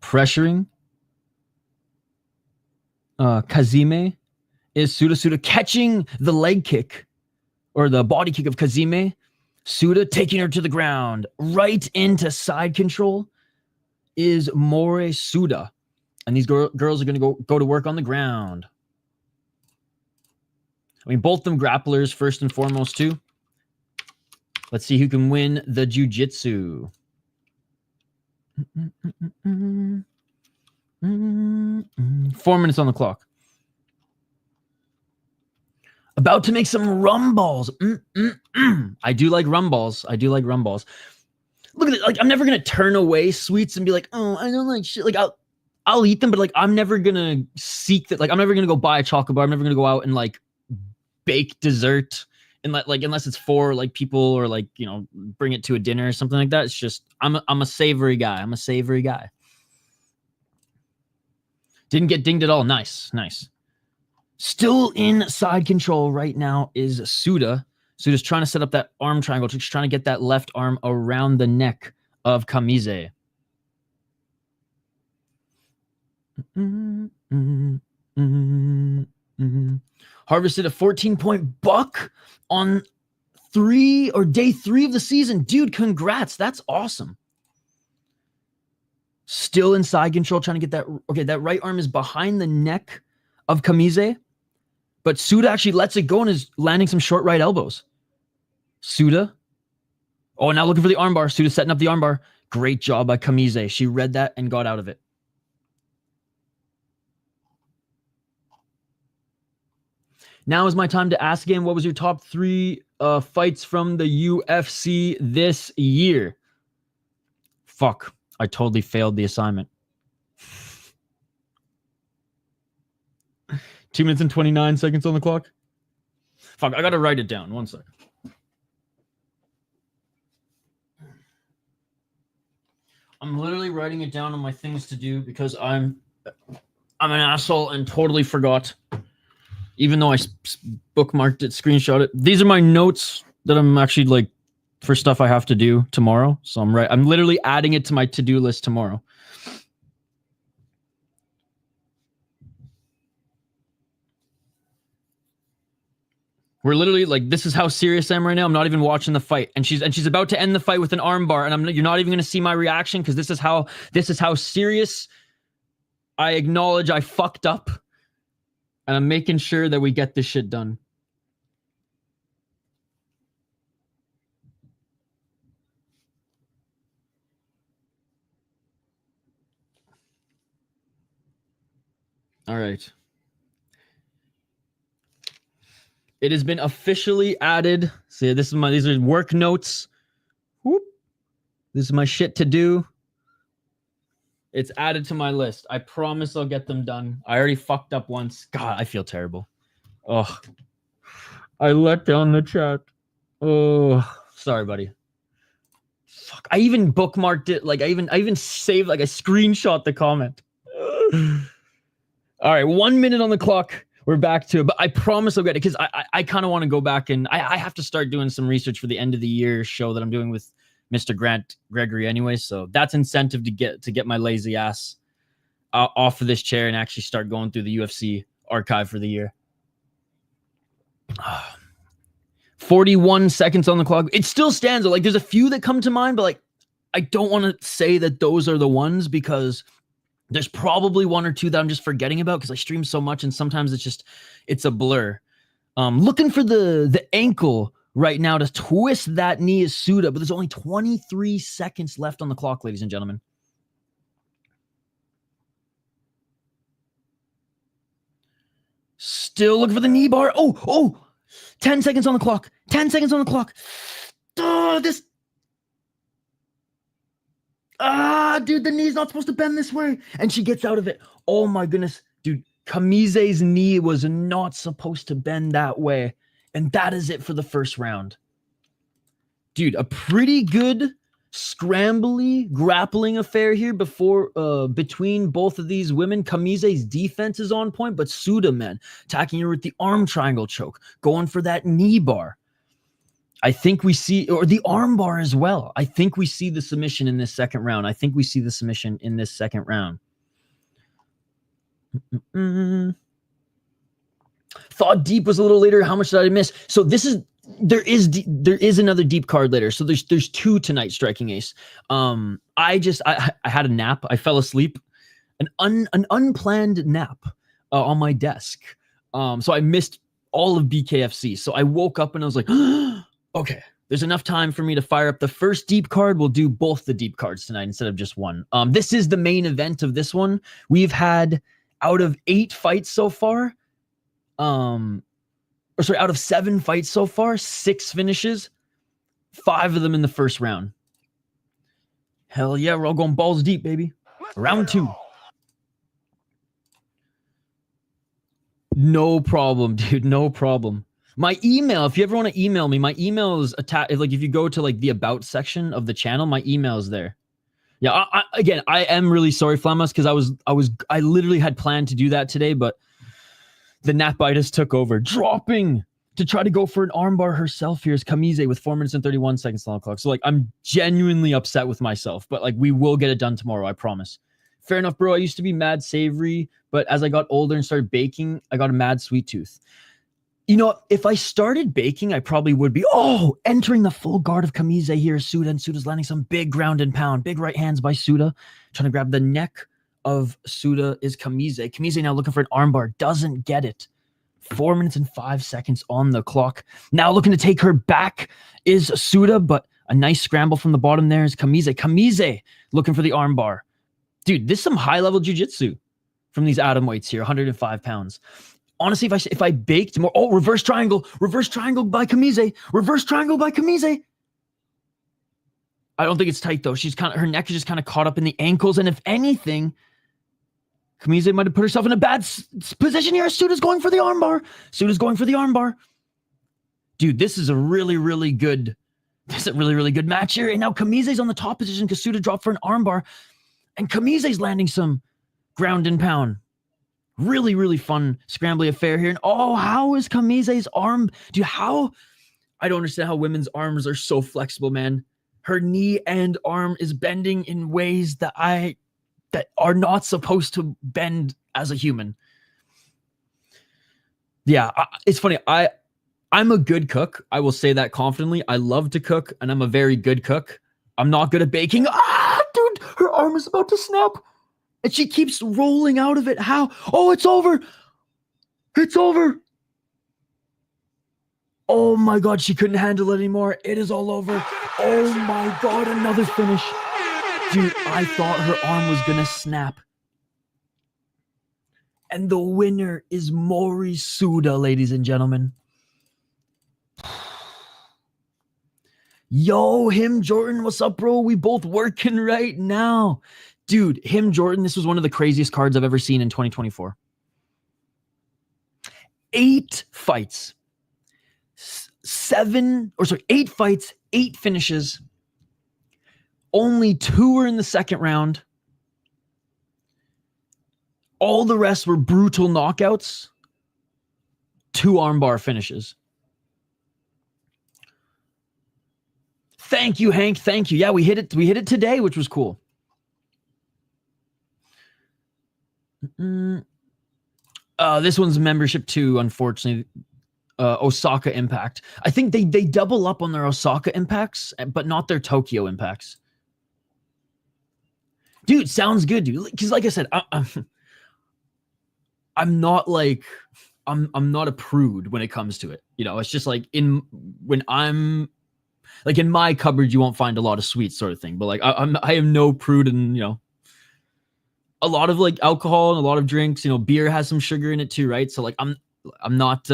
Pressuring. Kazime is Suda. Suda catching the leg kick or the body kick of Kazime. Suda taking her to the ground. Right into side control is Moeri Suda. And these girls are going to go to work on the ground. I mean, both them grapplers first and foremost, too. Let's see who can win the jiu-jitsu. 4 minutes on the clock. About to make some rum balls. I do like rum balls. I do like rum balls. Look at it. Like, I'm never going to turn away sweets and be like, oh, I don't like shit. Like, I'll eat them, but like, I'm never going to seek that. Like, I'm never going to go buy a chocolate bar. I'm never going to go out and like bake dessert. And like, unless it's for like people or like, you know, bring it to a dinner or something like that. It's just, I'm a savory guy. I'm a savory guy. Didn't get dinged at all. Nice, nice. Still in side control right now is Suda. Suda's trying to set up that arm triangle. She's trying to get that left arm around the neck of Kamise. Harvested a 14-point buck on day 3 of the season. Dude, congrats. That's awesome. Still in side control, trying to get that. Okay, that right arm is behind the neck of Kamise, but Suda actually lets it go and is landing some short right elbows. Suda. Oh, now looking for the armbar. Suda setting up the armbar. Great job by Kamise. She read that and got out of it. Now is my time to ask again, what was your top 3 fights from the UFC this year? Fuck, I totally failed the assignment. 2 minutes and 29 seconds on the clock. Fuck, I gotta write it down. 1 second. I'm literally writing it down on my things to do because I'm an asshole and totally forgot. Even though I bookmarked it, screenshot it. These are my notes that I'm actually like for stuff I have to do tomorrow. So I'm literally adding it to my to-do list tomorrow. We're literally like, this is how serious I am right now. I'm not even watching the fight, and she's about to end the fight with an armbar, and you're not even gonna see my reaction because this is how serious I acknowledge I fucked up, and I'm making sure that we get this shit done. All right. It has been officially added. See, these are work notes. Whoop. This is my shit to do. It's added to my list. I promise I'll get them done. I already fucked up once. God, I feel terrible. Oh, I let down the chat. Oh, sorry, buddy. Fuck. I even bookmarked it. Like I even saved, like I screenshot the comment. All right, 1 minute on the clock. We're back to it, but I promise I'll get it because I kind of want to go back and I have to start doing some research for the end of the year show that I'm doing with Mr. Grant Gregory anyway. So that's incentive to get my lazy ass off of this chair and actually start going through the UFC archive for the year. 41 seconds on the clock. It still stands. Like there's a few that come to mind, but like I don't want to say that those are the ones because there's probably 1 or 2 that I'm just forgetting about because I stream so much and sometimes it's a blur. Looking for the ankle right now to twist that knee is Suda, but there's only 23 seconds left on the clock, ladies and gentlemen. Still looking for the knee bar. Oh, 10 seconds on the clock. 10 seconds on the clock. Dude, the knee's not supposed to bend this way. And she gets out of it. Oh my goodness. Dude, Kamise's knee was not supposed to bend that way. And that is it for the first round. Dude, a pretty good scrambly grappling affair here between both of these women. Kamise's defense is on point, but Suda, man, attacking her with the arm triangle choke, going for that knee bar. I think we see, or the arm bar as well. I think we see the submission in this second round. Thought deep was a little later. How much did I miss? So there is another deep card later. So there's 2 tonight, Striking Ace. I had a nap. I fell asleep, an unplanned nap on my desk. So I missed all of BKFC. So I woke up and I was like, okay, there's enough time for me to fire up the first deep card. We'll do both the deep cards tonight instead of just one. This is the main event of this one. We've had out of 8 fights so far, out of 7 fights so far, 6 finishes, 5 of them in the first round. Hell yeah, we're all going balls deep, baby. Round 2. No problem, dude. No problem. My email, if you ever want to email me, my email is attached. Like if you go to like the about section of the channel, my email is there. Yeah, I am really sorry, Flamas, because I literally had planned to do that today, but the napitis took over. Dropping to try to go for an armbar herself here is Kamise with 4 minutes and 31 seconds on the clock. So like I'm genuinely upset with myself, but like we will get it done tomorrow, I promise. Fair enough, bro. I used to be mad savory, but as I got older and started baking, I got a mad sweet tooth. You know, if I started baking, I probably would be, entering the full guard of Kamise here, Suda, and Suda's landing some big ground and pound, big right hands by Suda, trying to grab the neck of Suda is Kamise. Kamise now looking for an armbar, doesn't get it. 4 minutes and 5 seconds on the clock. Now looking to take her back is Suda, but a nice scramble from the bottom there is Kamise. Kamise looking for the armbar. Dude, this is some high-level jiu-jitsu from these atom weights here, 105 pounds. honestly, if I baked more, reverse triangle by Kamise, reverse triangle by Kamise. I don't think it's tight though. Her neck is just kind of caught up in the ankles, and if anything, Kamise might have put herself in a bad position here. Suda's going for the armbar. Dude, this is a really, really good match here. And now Kamise's on the top position because Suda dropped for an armbar, and Kamise's landing some ground and pound. Really, really fun scrambly affair here. And how is Kamise's arm? Dude, I don't understand how women's arms are so flexible, man. Her knee and arm is bending in ways that are not supposed to bend as a human. Yeah, it's funny. I'm a good cook. I will say that confidently. I love to cook, and I'm a very good cook. I'm not good at baking. Dude, her arm is about to snap. And she keeps rolling out of it. How? Oh, it's over. It's over. Oh my God, she couldn't handle it anymore. It is all over. Oh my God, another finish. Dude, I thought her arm was going to snap. And the winner is Moeri Suda, ladies and gentlemen. Yo, him Jordan, what's up, bro? We both working right now. Dude, him Jordan, this was one of the craziest cards I've ever seen in 2024. 8 fights. 8 fights, 8 finishes. Only 2 were in the second round. All the rest were brutal knockouts. 2 armbar finishes. Thank you, Hank. Thank you. Yeah, we hit it. We hit it today, which was cool. This one's membership too, unfortunately. Osaka Impact. I think they double up on their Osaka impacts, but not their Tokyo impacts. Dude, sounds good, dude. Because like I said, I'm not like I'm not a prude when it comes to it. You know, it's just like when I'm like in my cupboard, you won't find a lot of sweets, sort of thing. But like I am no prude, and you know, a lot of like alcohol and a lot of drinks. You know, beer has some sugar in it too, right? So like I'm not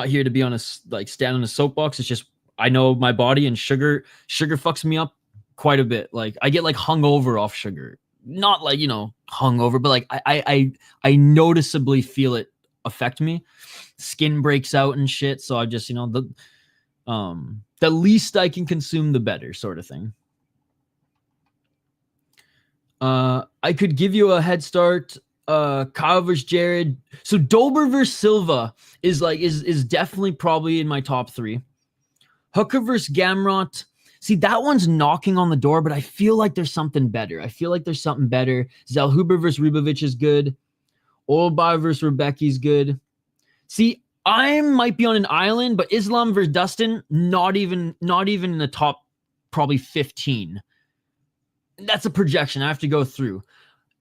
here to be on stand on a soapbox. It's just I know my body, and sugar fucks me up quite a bit. Like I get like hungover off sugar, not like, you know, hungover, but like I noticeably feel it affect me. Skin breaks out and shit. So I just, you know, the least I can consume, the better, sort of thing. I could give you a head start. Kyle versus Jared. So Dober versus Silva is definitely probably in my top 3. Hooker versus Gamrot. See, that one's knocking on the door, but I feel like there's something better. Zellhuber versus Ribovic is good. Olbar versus Rebecca is good. See, I might be on an island, but Islam versus Dustin, not even in the top probably 15. That's a projection. I have to go through.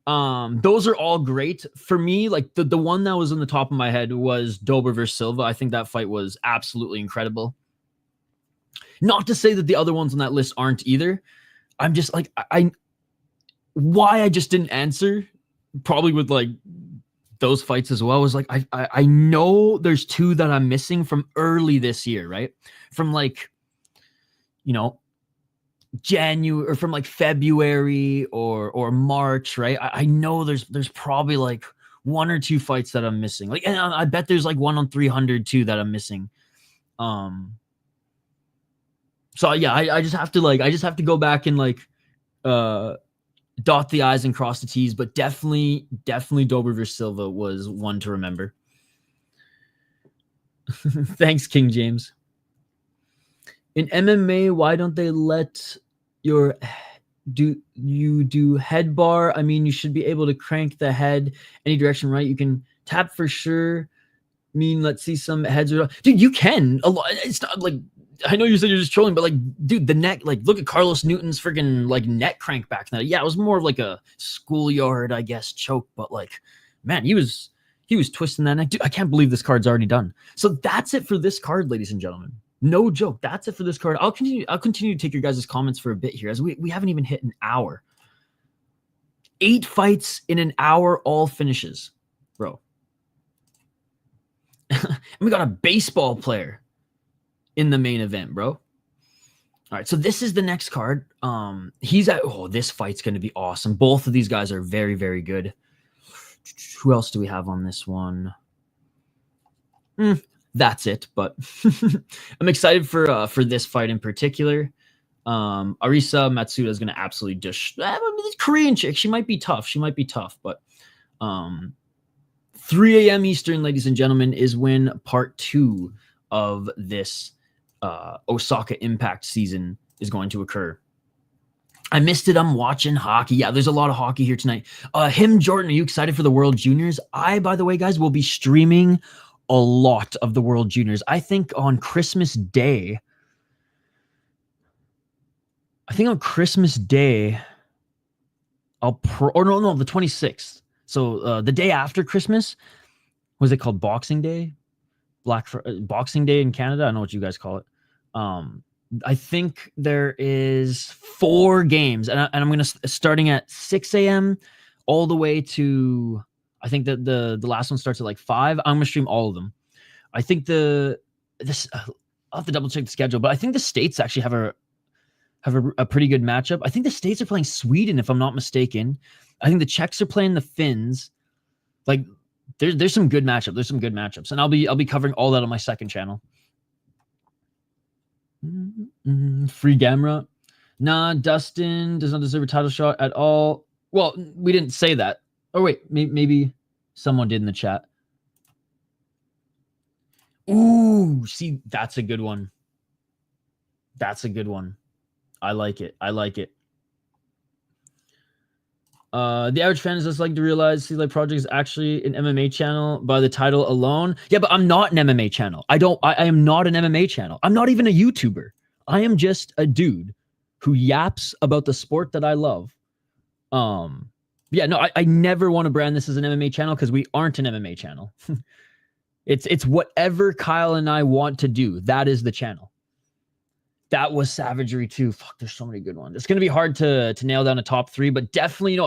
Those are all great for me. Like the one that was in the top of my head was Dober versus Silva. I think that fight was absolutely incredible. Not to say that the other ones on that list aren't either. I'm just like, why I just didn't answer, probably with like those fights as well, was like, I know there's 2 that I'm missing from early this year, right? From like, you know, January, or from like February or March, right? I know there's probably like 1 or 2 fights that I'm missing. Like, and I bet there's like 1 on 300 too that I'm missing. So yeah, I just have to go back and like dot the I's and cross the T's, but definitely Dober versus Silva was one to remember. Thanks, King James. In MMA, why don't they let you do head bar? I mean, you should be able to crank the head any direction, right? You can tap for sure. I mean, let's see some heads. Dude, you can. A lot. It's not like, I know you said you're just trolling, but like, dude, the neck, like, look at Carlos Newton's friggin' like neck crank back then. Yeah, it was more of like a schoolyard, I guess, choke, but like, man, he was twisting that neck. Dude, I can't believe this card's already done. So that's it for this card, ladies and gentlemen. No joke. That's it for this card. I'll continue to take your guys' comments for a bit here, as we haven't even hit an hour. 8 fights in an hour, all finishes, bro. And we got a baseball player in the main event, bro. All right, so this is the next card. This fight's going to be awesome. Both of these guys are very, very good. Who else do we have on this one? That's it, but I'm excited for this fight in particular. Arisa Matsuda is going to absolutely dish. This Korean chick, she might be tough. But 3 a.m. Eastern, ladies and gentlemen, is when part 2 of this Osaka Impact season is going to occur. I missed it. I'm watching hockey. Yeah, there's a lot of hockey here tonight. Jordan, are you excited for the World Juniors? By the way, guys, will be streaming a lot of the World Juniors. I think on Christmas Day. The 26th. So the day after Christmas, was it called Boxing Day? Boxing Day in Canada. I don't know what you guys call it. I think there is 4 games, and I'm going to starting at 6 a.m. all the way to, I think that the last one starts at like 5. I'm going to stream all of them. I think I'll have to double check the schedule, but I think the States actually have a pretty good matchup. I think the States are playing Sweden, if I'm not mistaken. I think the Czechs are playing the Finns. Like, there's some good matchups. There's some good matchups, and I'll be covering all that on my second channel. Free Gamera. Nah, Dustin does not deserve a title shot at all. Well, we didn't say that. Oh wait, maybe someone did in the chat. Ooh, see, that's a good one. I like it. The average fan is just like to realize Sea Life Project is actually an MMA channel by the title alone. Yeah, but I'm not an MMA channel. I am not an MMA channel. I'm not even a YouTuber. I am just a dude who yaps about the sport that I love. Yeah, no, I never want to brand this as an MMA channel because we aren't an MMA channel. It's whatever Kyle and I want to do. That is the channel. That was savagery too. Fuck, there's so many good ones. It's gonna be hard to nail down a top 3, but definitely,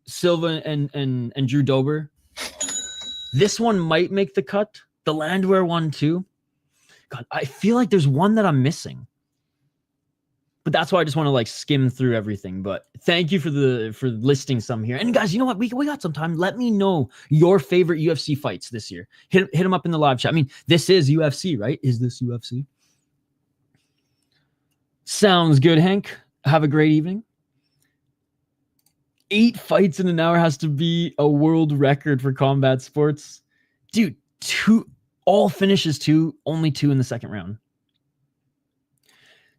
Silva and Drew Dober. This one might make the cut. The Landwehr one too. God, I feel like there's one that I'm missing. But that's why I just want to like skim through everything. But thank you for listing some here. And guys, you know what? We got some time. Let me know your favorite UFC fights this year. Hit them up in the live chat. I mean, this is UFC, right? Is this UFC? Sounds good, Hank. Have a great evening. 8 fights in an hour has to be a world record for combat sports. Dude, all finishes 2, only 2 in the second round.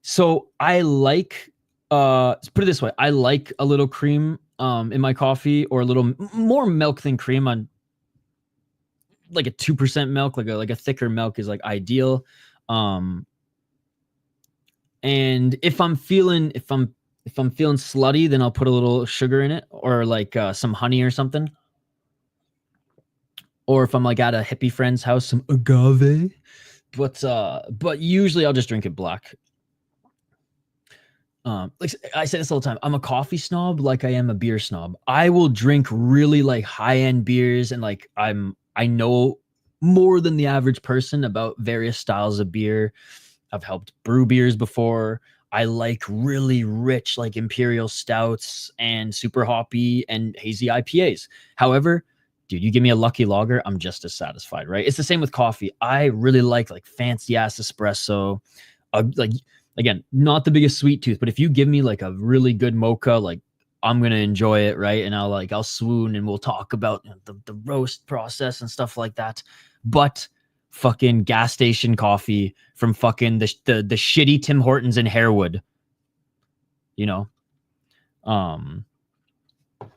So I like, let's put it this way. I like a little cream in my coffee, or a little more milk than cream. On like a 2% milk, like a thicker milk is like ideal. And if I'm feeling slutty, then I'll put a little sugar in it, or like some honey or something. Or if I'm like at a hippie friend's house, some agave. But usually I'll just drink it black. Like I say this all the time, I'm a coffee snob like I am a beer snob. I will drink really like high-end beers, and like I know more than the average person about various styles of beer. I've helped brew beers before. I like really rich like imperial stouts and super hoppy and hazy IPAs. However, dude, you give me a lucky lager, I'm just as satisfied, right? It's the same with coffee. I really like fancy ass espresso. Again, not the biggest sweet tooth, but if you give me like a really good mocha, like I'm going to enjoy it, right? And I'll swoon, and we'll talk about the roast process and stuff like that. But fucking gas station coffee from fucking the shitty Tim Hortons in Harewood,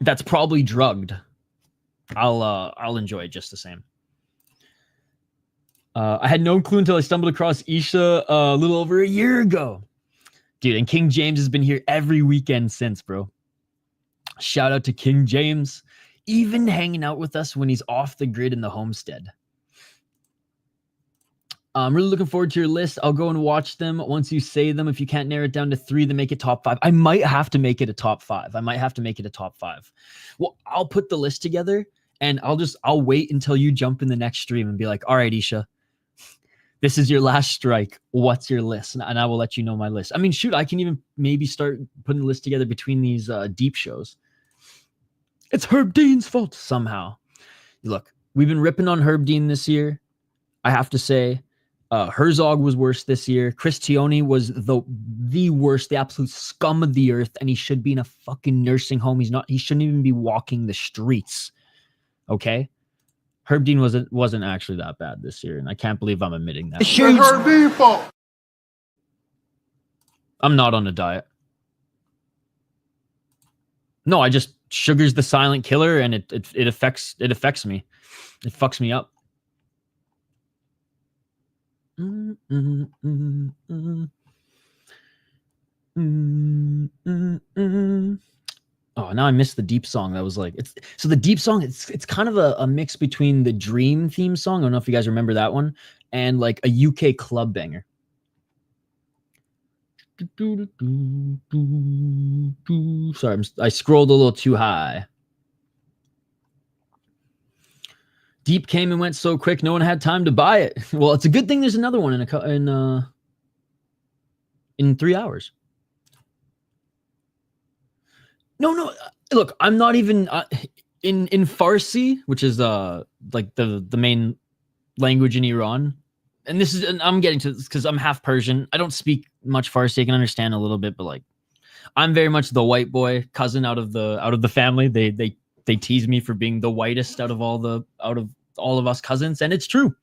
that's probably drugged. I'll enjoy it just the same. I had no clue until I stumbled across Isha a little over a year ago. Dude, and King James has been here every weekend since, bro. Shout out to King James, even hanging out with us when he's off the grid in the homestead. I'm really looking forward to your list. I'll go and watch them once you say them. If you can't narrow it down to 3, then make it top 5. I might have to make it a top 5. Well, I'll put the list together, And I'll wait until you jump in the next stream and be like, all right, Isha, this is your last strike. What's your list? And I will let you know my list. I mean, shoot, I can even maybe start putting the list together between these deep shows. It's Herb Dean's fault somehow. Look, we've been ripping on Herb Dean this year. I have to say, Herzog was worse this year. Christione was the worst, the absolute scum of the earth, and he should be in a fucking nursing home. He shouldn't even be walking the streets. Okay? Herb Dean wasn't actually that bad this year, and I can't believe I'm admitting that. It's Herb Dean's fault. I'm not on a diet. No, I just sugar's the silent killer, and it affects me. It fucks me up. Oh, now I missed the deep song. That was like so the deep song. It's kind of a mix between the Dream theme song. I don't know if you guys remember that one, and like a UK club banger. Sorry, I scrolled a little too high. Deep came and went so quick, no one had time to buy it. Well, it's a good thing there's another one in 3 hours. No. Look, I'm not even in Farsi, which is like the main language in Iran. And I'm getting to this because I'm half Persian. I don't speak much Farsi. I can understand a little bit, but like, I'm very much the white boy cousin out of the family. They tease me for being the whitest out of all of us cousins, and it's true.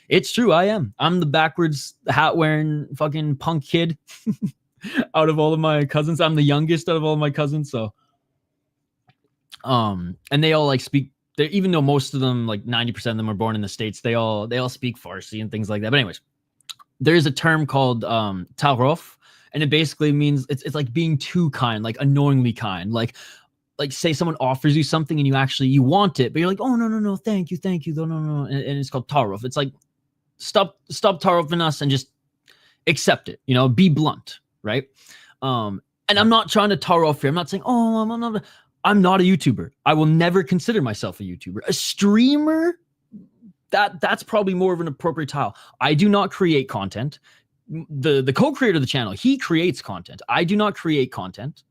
It's true. I'm the backwards hat wearing fucking punk kid out of all of my cousins. I'm the youngest out of all of my cousins. So, and they all like speak. Even though most of them, like 90% of them, are born in the States, they all speak Farsi and things like that. But anyways, there is a term called tarof, and it basically means it's like being too kind, like annoyingly kind, like say someone offers you something and you want it, but you're like, oh no, thank you, no, and it's called tarof. It's like stop tarofing us and just accept it, be blunt, right? And I'm not trying to tarof here. I'm not saying, I'm not a YouTuber. I will never consider myself a YouTuber. A streamer, that's probably more of an appropriate title. I do not create content. The co-creator of the channel, he creates content. I do not create content.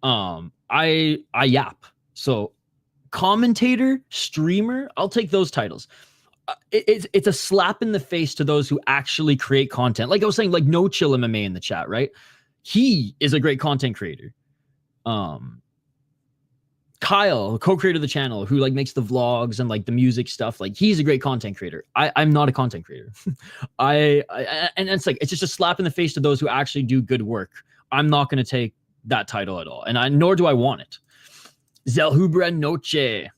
I yap. So commentator, streamer, I'll take those titles. It's a slap in the face to those who actually create content. Like I was saying, like No Chill MMA in the chat, right? He is a great content creator. Kyle, co-creator of the channel, who like makes the vlogs and like the music stuff, like he's a great content creator. I'm not a content creator. And it's like it's just a slap in the face to those who actually do good work. I'm not going to take that title at all, and nor do I want it. Zelhubra Noche,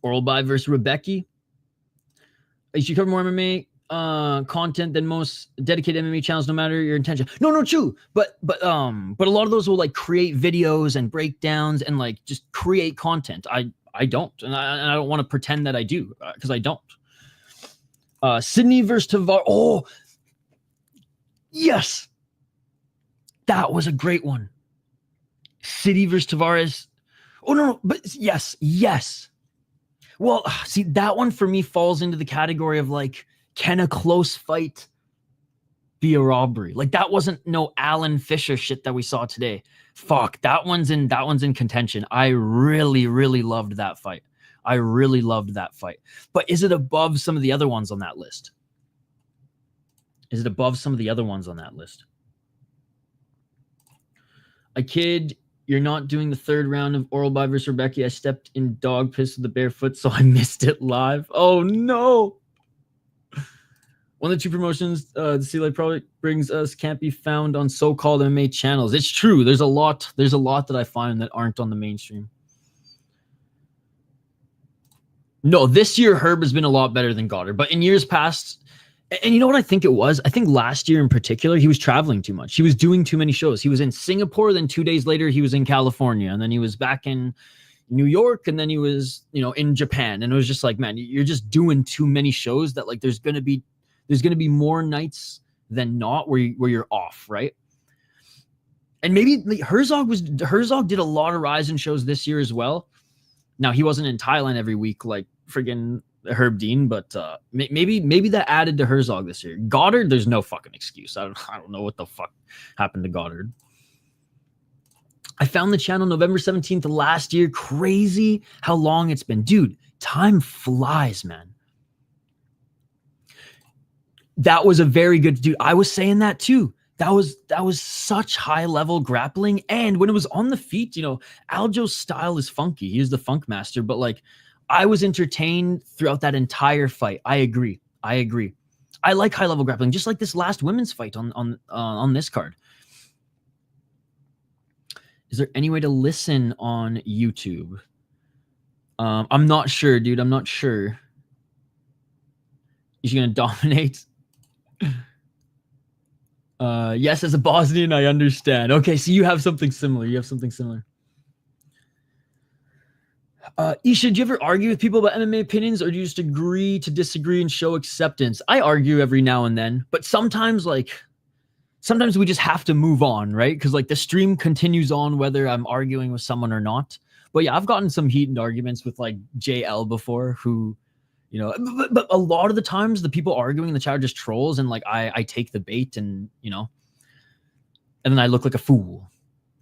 Oral By versus Rebecca. You should cover more MMA content than most dedicated MMA channels, no matter your intention. No, true. But a lot of those will like create videos and breakdowns and like just create content. I don't, and I don't want to pretend that I do because I don't. Sydney versus Tavar. Oh, yes, that was a great one. City versus Tavares. Oh no, but yes. Well, see, that one for me falls into the category of like, can a close fight be a robbery? Like that wasn't no Alan Fisher shit that we saw today. Fuck, that one's in contention. I really loved that fight. But is it above some of the other ones on that list? I kid, you're not doing the third round of Oral By versus Rebecca. I stepped in dog piss with the barefoot, so I missed it live. Oh no. One of the two promotions the Sea Life product brings us can't be found on so-called MMA channels. It's true. There's a lot that I find that aren't on the mainstream. No, this year Herb has been a lot better than Goddard, but in years past, and you know what I think it was? I think last year in particular, he was traveling too much. He was doing too many shows. He was in Singapore, then 2 days later he was in California, and then he was back in New York, and then he was, in Japan. And it was just like, man, you're just doing too many shows that like there's going to be more nights than not where you're off, right? And maybe Herzog did a lot of Ryzen shows this year as well. Now he wasn't in Thailand every week like friggin' Herb Dean, but maybe that added to Herzog this year. Goddard, there's no fucking excuse. I don't know what the fuck happened to Goddard. I found the channel November 17th last year. Crazy how long it's been. Dude, time flies, man. That was a very good dude. I was saying that too. That was such high level grappling. And when it was on the feet, you know, Aljo's style is funky. He is the funk master, but like I was entertained throughout that entire fight. I agree. I like high level grappling, just like this last women's fight on this card. Is there any way to listen on YouTube? I'm not sure, dude. I'm not sure. Is she gonna dominate? Yes, as a Bosnian, I understand. Okay, so you have something similar. Isha, do you ever argue with people about MMA opinions, or do you just agree to disagree and show acceptance? I argue every now and then, but sometimes we just have to move on, right? Because like the stream continues on whether I'm arguing with someone or not. But yeah, I've gotten some heated arguments with like JL before, who, you know, but a lot of the times the people arguing in the chat are just trolls, and like I take the bait, and you know, and then I look like a fool,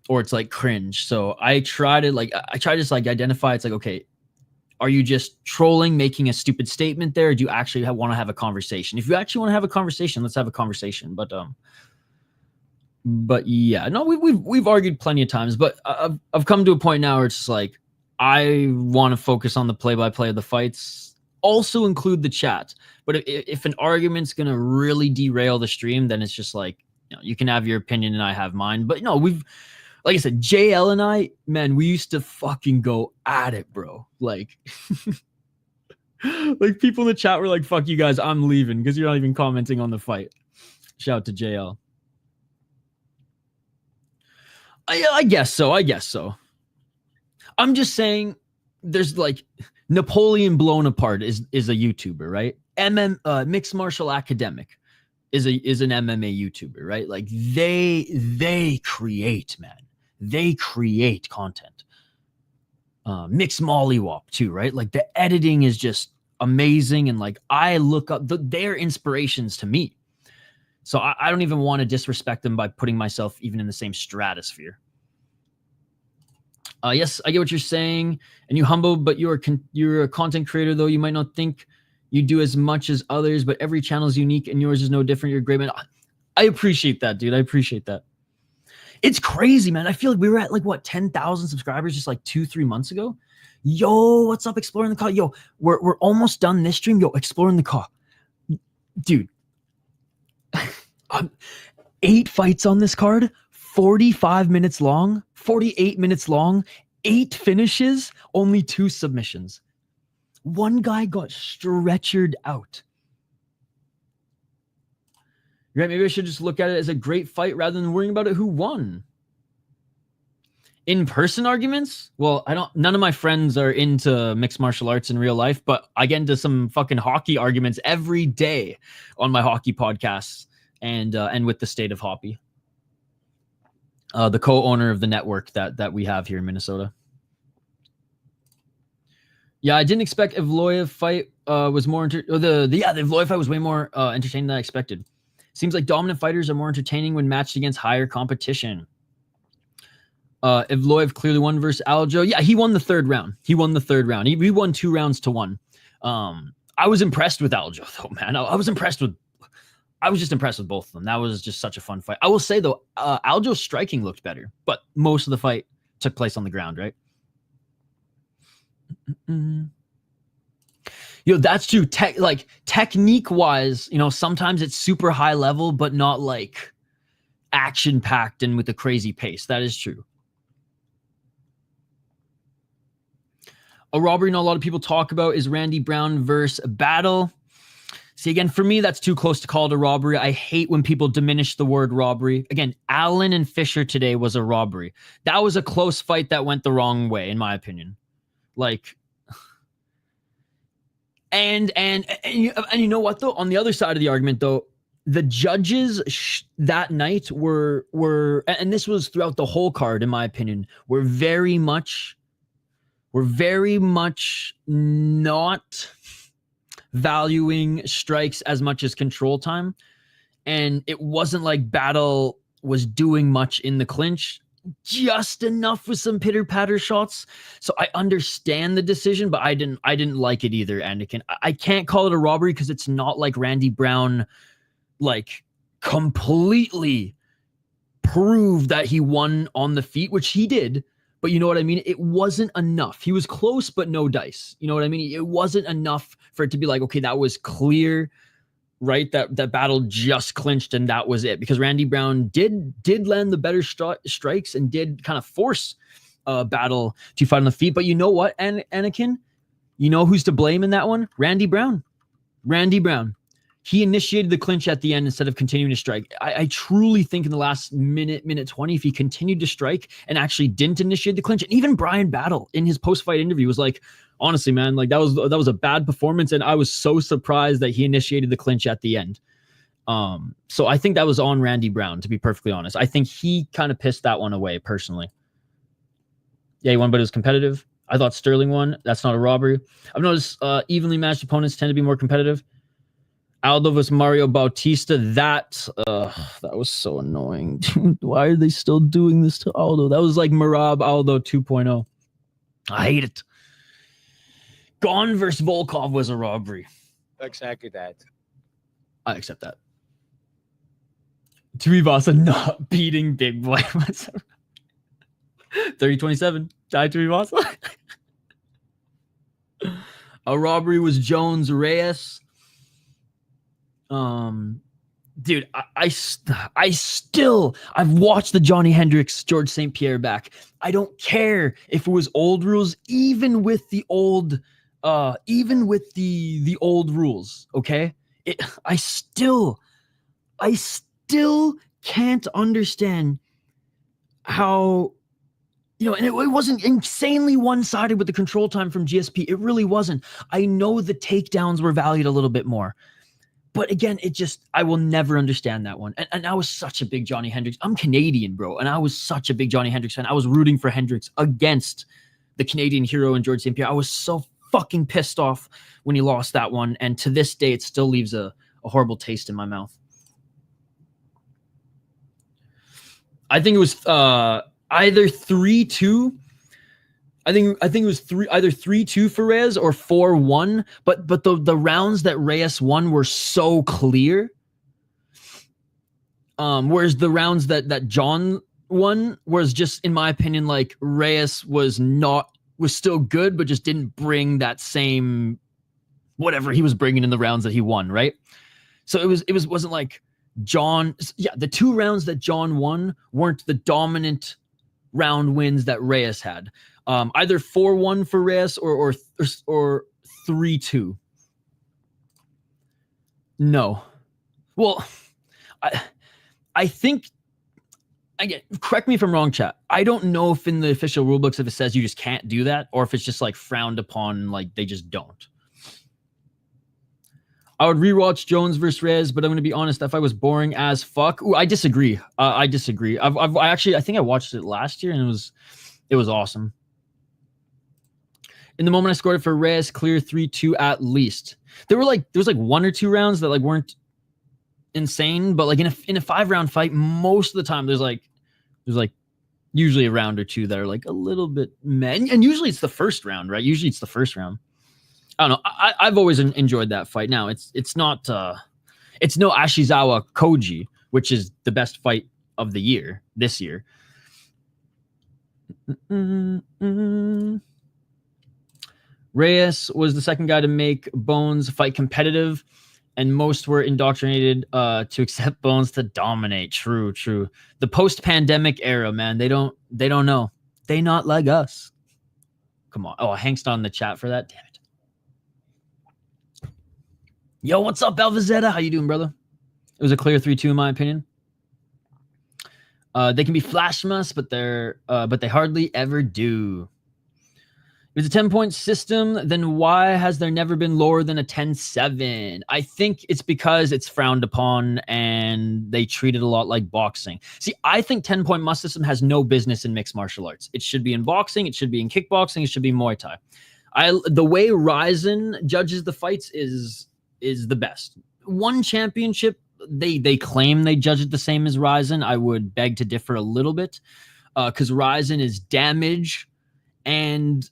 or it's like cringe. So I try to just like identify. It's like, okay, are you just trolling, making a stupid statement there, or do you actually want to have a conversation? If you actually want to have a conversation, let's have a conversation. But yeah, no, we've argued plenty of times, but I've come to a point now where it's just like I want to focus on the play-by-play of the fights, also include the chat. But if an argument's gonna really derail the stream, then it's just like, you know, you can have your opinion and I have mine. But no, like I said, JL and I, man, we used to fucking go at it, bro. Like, like people in the chat were like, "Fuck you guys, I'm leaving," because you're not even commenting on the fight. Shout out to JL. I guess so. I'm just saying, there's like Napoleon Blown Apart is a YouTuber, right? Mixed Martial Academic is an MMA YouTuber, right? Like they create, man. They create content. Mixed Mollywop too, right? Like the editing is just amazing, and like I look up their inspirations to me. So I don't even want to disrespect them by putting myself even in the same stratosphere. Yes, I get what you're saying, and you humble, but you're a content creator, though you might not think you do as much as others, but every channel is unique, and yours is no different. You're a great man. I appreciate that, dude. I appreciate that. It's crazy, man. I feel like we were at like what 10,000 subscribers just like 2-3 months ago. Yo, what's up, Exploring the Car? Yo, we're almost done this stream. Yo, Exploring the Car, dude. 8 fights on this card, 45 minutes long, 48 minutes long, 8 finishes, only 2 submissions. One guy got stretchered out. Right? Maybe I should just look at it as a great fight rather than worrying about it who won. In-person arguments? Well, none of my friends are into mixed martial arts in real life, but I get into some fucking hockey arguments every day on my hockey podcasts. And with the State of Hoppy, the co-owner of the network that we have here in Minnesota. Yeah, I didn't expect Evloev fight was more the Evloev fight was way more entertaining than I expected. Seems like dominant fighters are more entertaining when matched against higher competition. Evloev clearly won versus Aljo. Yeah, he won the third round. He won 2 rounds to 1. I was impressed with Aljo though, man. I was just impressed with both of them. That was just such a fun fight. I will say, though, Aljo's striking looked better, but most of the fight took place on the ground, right? Yo, that's true. Technique-wise, you know, sometimes it's super high level, but not like action-packed and with a crazy pace. That is true. A robbery not a lot of people talk about is Randy Brown versus Battle. See, again, for me, that's too close to call it a robbery. I hate when people diminish the word robbery. Again, Allen and Fisher today was a robbery. That was a close fight that went the wrong way, in my opinion. Like, and you know what, though? On the other side of the argument, though, the judges that night were, and this was throughout the whole card, in my opinion, were very much were very much not valuing strikes as much as control time. And it wasn't like Battle was doing much in the clinch, just enough with some pitter-patter shots. So I understand the decision, but I didn't like it either, Anakin. I can't call it a robbery because it's not like Randy Brown like completely proved that he won on the feet, which he did. But you know what I mean? It wasn't enough. He was close, but no dice. You know what I mean? It wasn't enough for it to be like, okay, that was clear, right? That Battle just clinched and that was it. Because Randy Brown did land the better strikes and did kind of force Battle to fight on the feet. But you know what, Anakin? You know who's to blame in that one? Randy Brown. Randy Brown. He initiated the clinch at the end instead of continuing to strike. I truly think in the last minute 20, if he continued to strike and actually didn't initiate the clinch, and even Brian Battle in his post-fight interview was like, honestly, man, like that was a bad performance, and I was so surprised that he initiated the clinch at the end. So I think that was on Randy Brown, to be perfectly honest. I think he kind of pissed that one away, personally. Yeah, he won, but it was competitive. I thought Sterling won. That's not a robbery. I've noticed evenly matched opponents tend to be more competitive. Aldo vs. Mario Bautista, that was so annoying. Dude, why are they still doing this to Aldo? That was like Marab Aldo 2.0. I hate it. Gon vs. Volkov was a robbery. Exactly that. I accept that. Tuivasa not beating Big Boy. 30-27. Die Tuivasa. A robbery was Jones Reyes. Dude, I've watched the Johnny Hendricks George St. Pierre back. I don't care if it was old rules, even with the old rules. Okay, I still can't understand how, you know, and it wasn't insanely one-sided with the control time from GSP. It really wasn't. I know the takedowns were valued a little bit more. But again, I will never understand that one. And I was such a big Johnny Hendricks. I'm Canadian, bro. And I was such a big Johnny Hendricks fan. I was rooting for Hendricks against the Canadian hero and George St. Pierre. I was so fucking pissed off when he lost that one. And to this day, it still leaves a horrible taste in my mouth. I think it was either 3-2. I think it was either 3-2 for Reyes or 4-1, but the rounds that Reyes won were so clear. Whereas the rounds that John won was just, in my opinion, like Reyes was still good, but just didn't bring that same whatever he was bringing in the rounds that he won, right? So it wasn't like John. Yeah, the two rounds that John won weren't the dominant round wins that Reyes had. Either 4-1 for Reyes or 3-2. No. Well, I think, again, correct me if I'm wrong, chat. I don't know if in the official rulebooks if it says you just can't do that, or if it's just like frowned upon, like they just don't. I would rewatch Jones versus Reyes, but I'm going to be honest, if I was boring as fuck. Ooh, I disagree. I disagree. I think I watched it last year and it was awesome. In the moment I scored it for Reyes, clear 3-2 at least. There was like 1 or 2 rounds that like weren't insane, but like in a 5-round fight, most of the time there's like usually a round or two that are like a little bit meh. And usually it's the first round, right? Usually it's the first round. I don't know. I've always enjoyed that fight. Now it's no Ashizawa Koji, which is the best fight of the year this year. Reyes was the second guy to make Bones fight competitive, and most were indoctrinated to accept Bones to dominate. True. The post-pandemic era, man. They don't know. They not like us. Come on. Oh, Hank's not in the chat for that. Damn it. Yo, what's up, Alvazetta? How you doing, brother? It was a clear 3-2 in my opinion. They can be flash must, but they hardly ever do. If it's a 10-point system, then why has there never been lower than a 10-7? I think it's because it's frowned upon and they treat it a lot like boxing. See, I think 10-point must system has no business in mixed martial arts. It should be in boxing, it should be in kickboxing, it should be Muay Thai. The way Ryzen judges the fights is the best. One championship, they claim they judge it the same as Ryzen. I would beg to differ a little bit, because Ryzen is damage and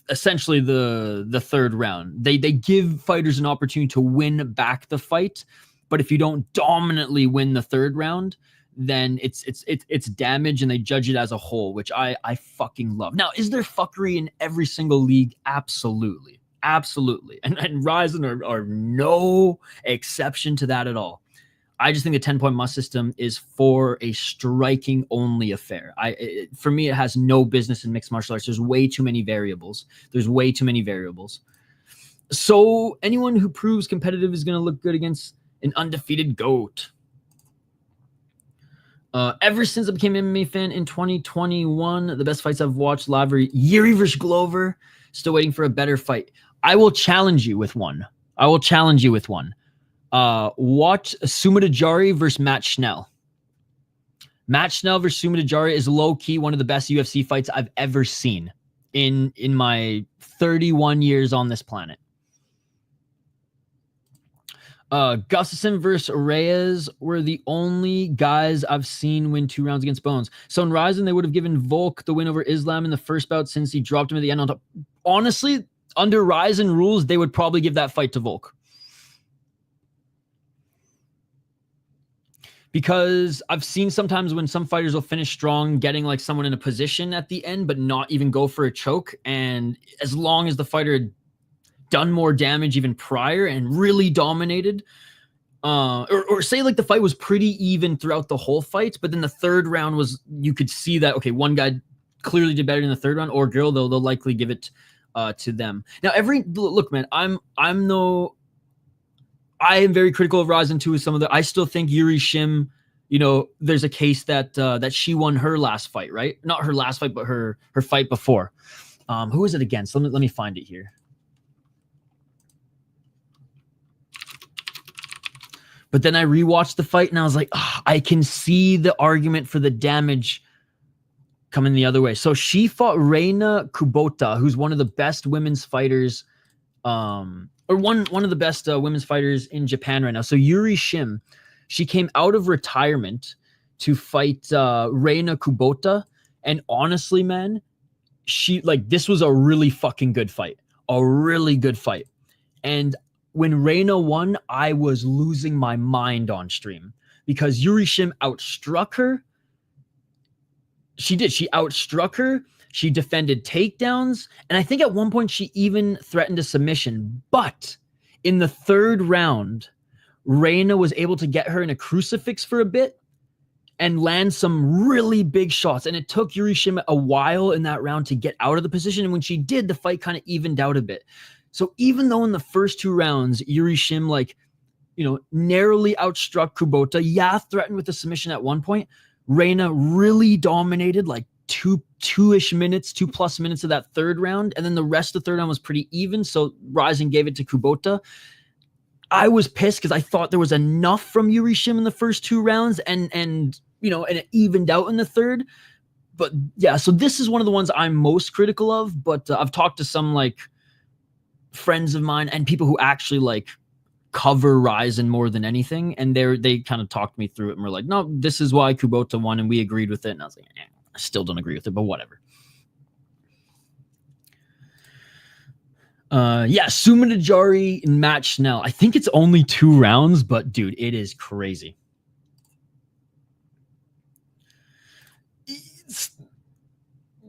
essentially the third round. They give fighters an opportunity to win back the fight, but if you don't dominantly win the third round, then it's damage, and they judge it as a whole, which I fucking love. Now, is there fuckery in every single league? Absolutely. Absolutely. And Ryzen are no exception to that at all. I just think the 10-point must system is for a striking only affair. For me, it has no business in mixed martial arts. There's way too many variables. So anyone who proves competitive is going to look good against an undefeated GOAT. Ever since I became an MMA fan in 2021, the best fights I've watched live are Yuri versus Glover. Still waiting for a better fight. I will challenge you with one. Watch Sumida Jari versus Matt Schnell. Matt Schnell versus Sumida Jari is low-key one of the best UFC fights I've ever seen in my 31 years on this planet. Gustafsson versus Reyes were the only guys I've seen win 2 rounds against Bones. So in Ryzen, they would have given Volk the win over Islam in the first bout since he dropped him at the end on top. Honestly, under Ryzen rules, they would probably give that fight to Volk. Because I've seen sometimes when some fighters will finish strong, getting like someone in a position at the end, but not even go for a choke. And as long as the fighter had done more damage even prior and really dominated, or say like the fight was pretty even throughout the whole fight, but then the third round was, you could see that, okay, one guy clearly did better in the third round, or girl, they'll likely give it to them. Now, look, man, I am very critical of Ryzen 2 with some of the. I still think Yuri Shim, there's a case that she won her last fight, right? Not her last fight, but her fight before. Who is it against? Let me find it here. But then I rewatched the fight and I was like, I can see the argument for the damage coming the other way. So she fought Reina Kubota, who's one of the best women's fighters, or one of the best women's fighters in Japan right now. So Yuri Shim, she came out of retirement to fight Reina Kubota, and honestly, man, this was a really fucking good fight, And when Reina won, I was losing my mind on stream because Yuri Shim outstruck her. She did. She outstruck her. She defended takedowns. And I think at one point she even threatened a submission. But in the third round, Reina was able to get her in a crucifix for a bit and land some really big shots. And it took Yuri Shim a while in that round to get out of the position. And when she did, the fight kind of evened out a bit. So even though in the first 2 rounds, Yuri Shim, narrowly outstruck Kubota, threatened with a submission at one point, Reina really dominated like 2-ish minutes, 2+ minutes of that third round. And then the rest of the third round was pretty even. So Ryzen gave it to Kubota. I was pissed because I thought there was enough from Yuri Shim in the first 2 rounds and it evened out in the third. But yeah, so this is one of the ones I'm most critical of. But I've talked to some friends of mine and people who actually cover Ryzen more than anything, and they kind of talked me through it and were like, no, this is why Kubota won, and we agreed with it. And I was like, I still don't agree with it, but whatever. Sumida Jari and Matt Schnell. I think it's only 2 rounds, but dude, it is crazy.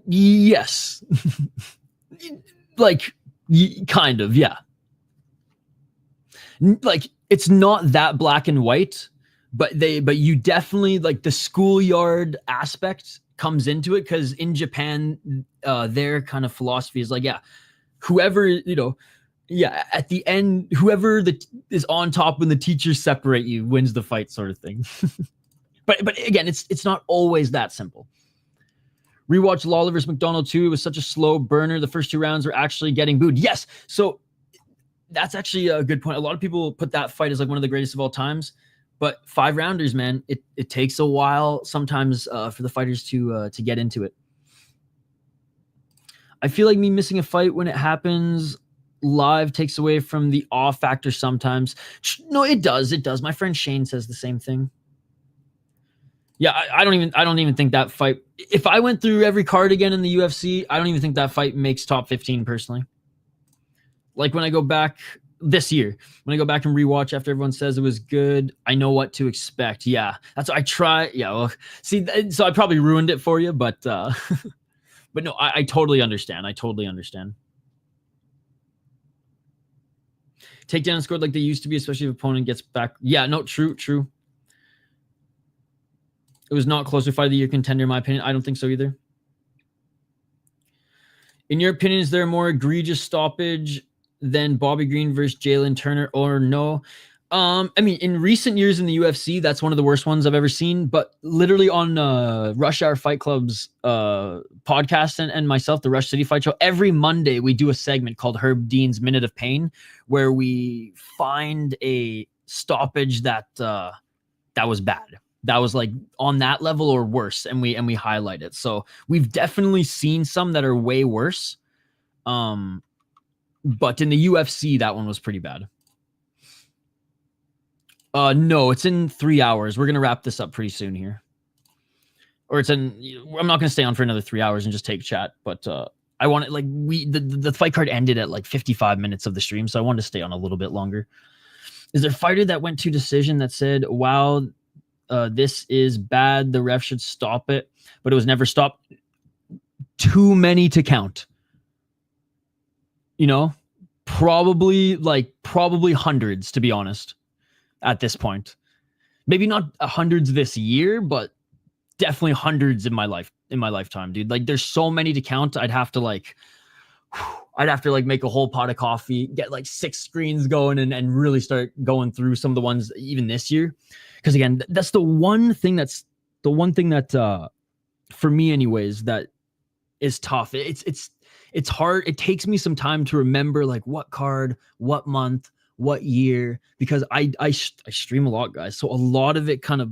Yes. Kind of, yeah. It's not that black and white, but you definitely the schoolyard aspect comes into it, because in Japan, their kind of philosophy is whoever, at the end, whoever is on top when the teachers separate you wins the fight, sort of thing. But again, it's not always that simple. Rewatch Lawler vs. McDonald 2. It was such a slow burner. The first 2 rounds were actually getting booed. Yes. So that's actually a good point. A lot of people put that fight as like one of the greatest of all times. But 5 rounders, man, it takes a while sometimes for the fighters to get into it. I feel like me missing a fight when it happens live takes away from the awe factor sometimes. No, it does. It does. My friend Shane says the same thing. Yeah, I don't even think that fight. If I went through every card again in the UFC, I don't even think that fight makes top 15 personally. Like when I go back this year, when I go back and rewatch after everyone says it was good, I know what to expect. Yeah, that's what I try. Yeah, well, see, so I probably ruined it for you, but but no, I totally understand. I totally understand. Takedown scored like they used to be, especially if opponent gets back. Yeah, no, true. It was not close to fight of the year contender, in my opinion. I don't think so either. In your opinion, is there a more egregious stoppage than Bobby Green versus Jalen Turner, or no? I mean, in recent years in the UFC, that's one of the worst ones I've ever seen. But literally on Rush Hour Fight Club's podcast and myself, the Rush City Fight Show, every Monday we do a segment called Herb Dean's Minute of Pain, where we find a stoppage that was bad. That was like on that level or worse, and we highlight it. So we've definitely seen some that are way worse. But in the UFC, that one was pretty bad. No, it's in 3 hours. We're gonna wrap this up pretty soon here. Or I'm not gonna stay on for another 3 hours and just take chat, but I want it like the fight card ended at like 55 minutes of the stream, so I wanted to stay on a little bit longer. Is there a fighter that went to decision that said, wow, this is bad, the ref should stop it, but it was never stopped? Too many to count. You know, probably hundreds, to be honest, at this point. Maybe not hundreds this year, but definitely hundreds in my lifetime, dude. Like there's so many to count. I'd have to make a whole pot of coffee, get like 6 screens going and really start going through some of the ones even this year. Because again, that's the one thing that for me anyways, that is tough. It's hard. It takes me some time to remember like what card, what month, what year, because I stream a lot, guys. So a lot of it kind of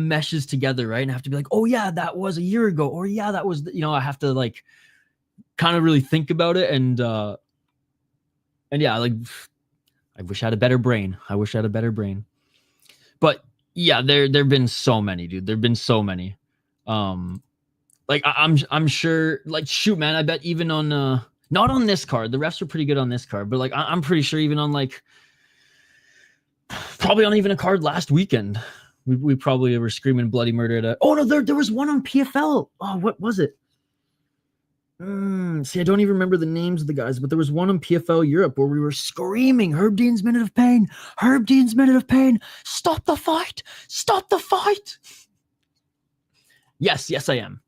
meshes together, right? And I have to be like, oh yeah, that was a year ago, or yeah, that was, I have to like kind of really think about it. And yeah, like I wish I had a better brain. But yeah, there've been so many, dude. There've been so many. Like I'm sure, like, shoot, man, I bet even on not on this card, the refs were pretty good on this card, but like I'm pretty sure even on like probably on even a card last weekend, we probably were screaming bloody murder at oh no, there was one on PFL. Oh, what was it? See, I don't even remember the names of the guys, but there was one on PFL Europe where we were screaming, Herb Dean's Minute of Pain, stop the fight. Yes, I am.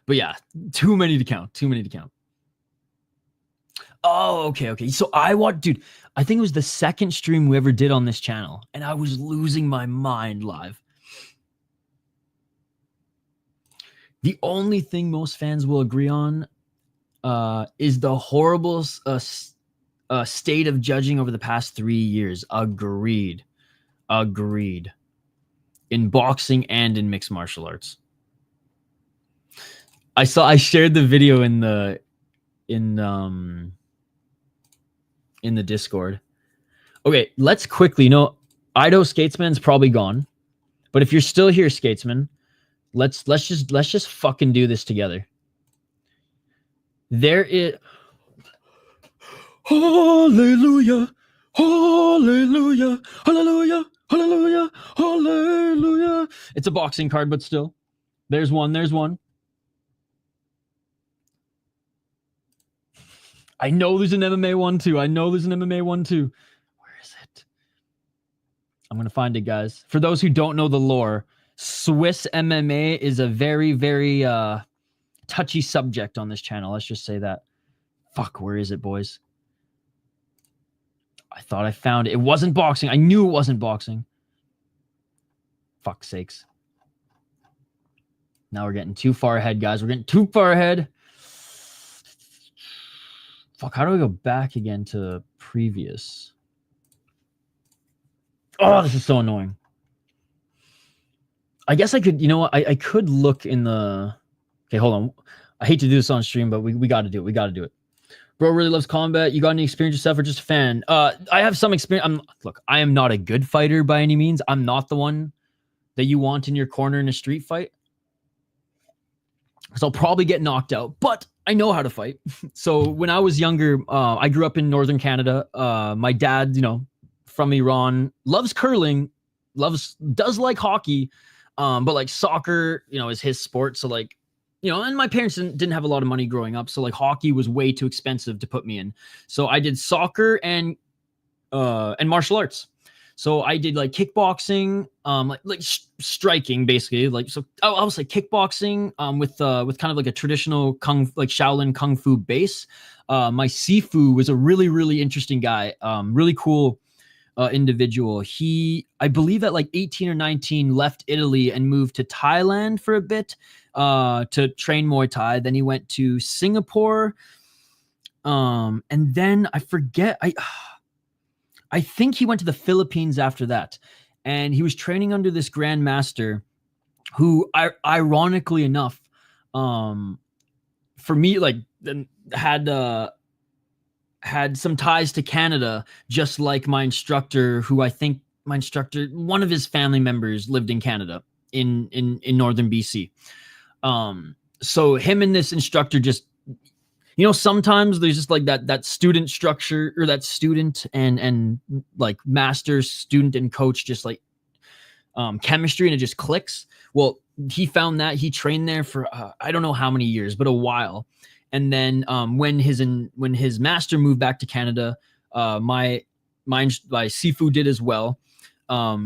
But yeah, too many to count. Oh, okay. So I think it was the second stream we ever did on this channel, and I was losing my mind live. The only thing most fans will agree on is the horrible state of judging over the past 3 years. Agreed. In boxing and in mixed martial arts. I shared the video in the Discord. Okay, let's quickly, Ido Skatesman's probably gone, but if you're still here, Skatesman, let's just fucking do this together. There is hallelujah. It's a boxing card, but still, there's one. I know there's an MMA one too. Where is it? I'm going to find it, guys. For those who don't know the lore, Swiss MMA is a very, very touchy subject on this channel. Let's just say that. Fuck, where is it, boys? I thought I found it. It wasn't boxing. I knew it wasn't boxing. Fuck's sakes. Now we're getting too far ahead, guys. We're getting too far ahead. Fuck, how do I go back again to previous? Oh, this is so annoying. I guess I could, you know what? I could look in the... Okay, hold on. I hate to do this on stream, but we got to do it. We got to do it. Bro really loves combat. You got any experience yourself or just a fan? I have some experience. Look, I am not a good fighter by any means. I'm not the one that you want in your corner in a street fight. So I'll probably get knocked out, but I know how to fight. So when I was younger, I grew up in northern Canada. My dad, you know, from Iran, loves curling, does like hockey, but like soccer, you know, is his sport. So like, you know, and my parents didn't have a lot of money growing up, so like hockey was way too expensive to put me in. So I did soccer and martial arts. So I did like kickboxing, like striking basically. Like so, I was like kickboxing with kind of like a traditional Shaolin kung fu base. My Sifu was a really interesting guy, really cool individual. He, I believe at like 18 or 19, left Italy and moved to Thailand for a bit to train Muay Thai. Then he went to Singapore. And then I forget, I think he went to the Philippines after that. And he was training under this grandmaster who, ironically enough, for me, like had some ties to Canada, just like my instructor, who I think one of his family members lived in Canada in northern BC. So him and this instructor just, you know, sometimes there's just like that student structure, or that student and like master, student and coach, just like chemistry, and it just clicks. Well, he found that. He trained there for I don't know how many years, but a while. And then when his master moved back to Canada, my Sifu did as well.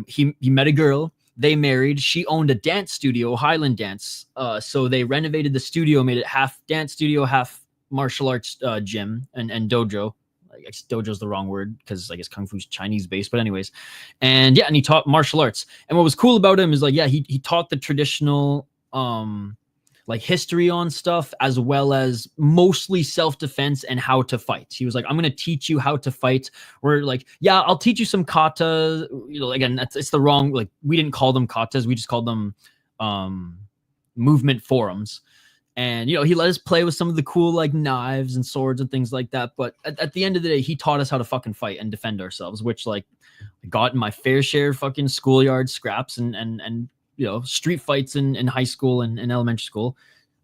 He met a girl. They married. She owned a dance studio, Highland Dance. So they renovated the studio, made it half dance studio, half martial arts gym and dojo. I guess dojo's the wrong word because I guess Kung Fu's Chinese based, but anyways. And yeah, and he taught martial arts. And what was cool about him is like, yeah, he taught the traditional like history on stuff, as well as mostly self-defense and how to fight. He was like, I'm going to teach you how to fight. We're like, yeah, I'll teach you some kata. You know, again, it's the wrong, like, we didn't call them katas. We just called them movement forums. And, you know, he let us play with some of the cool, like, knives and swords and things like that. But at the end of the day, he taught us how to fucking fight and defend ourselves, which, like, I got in my fair share of fucking schoolyard scraps and you know, street fights in high school and elementary school.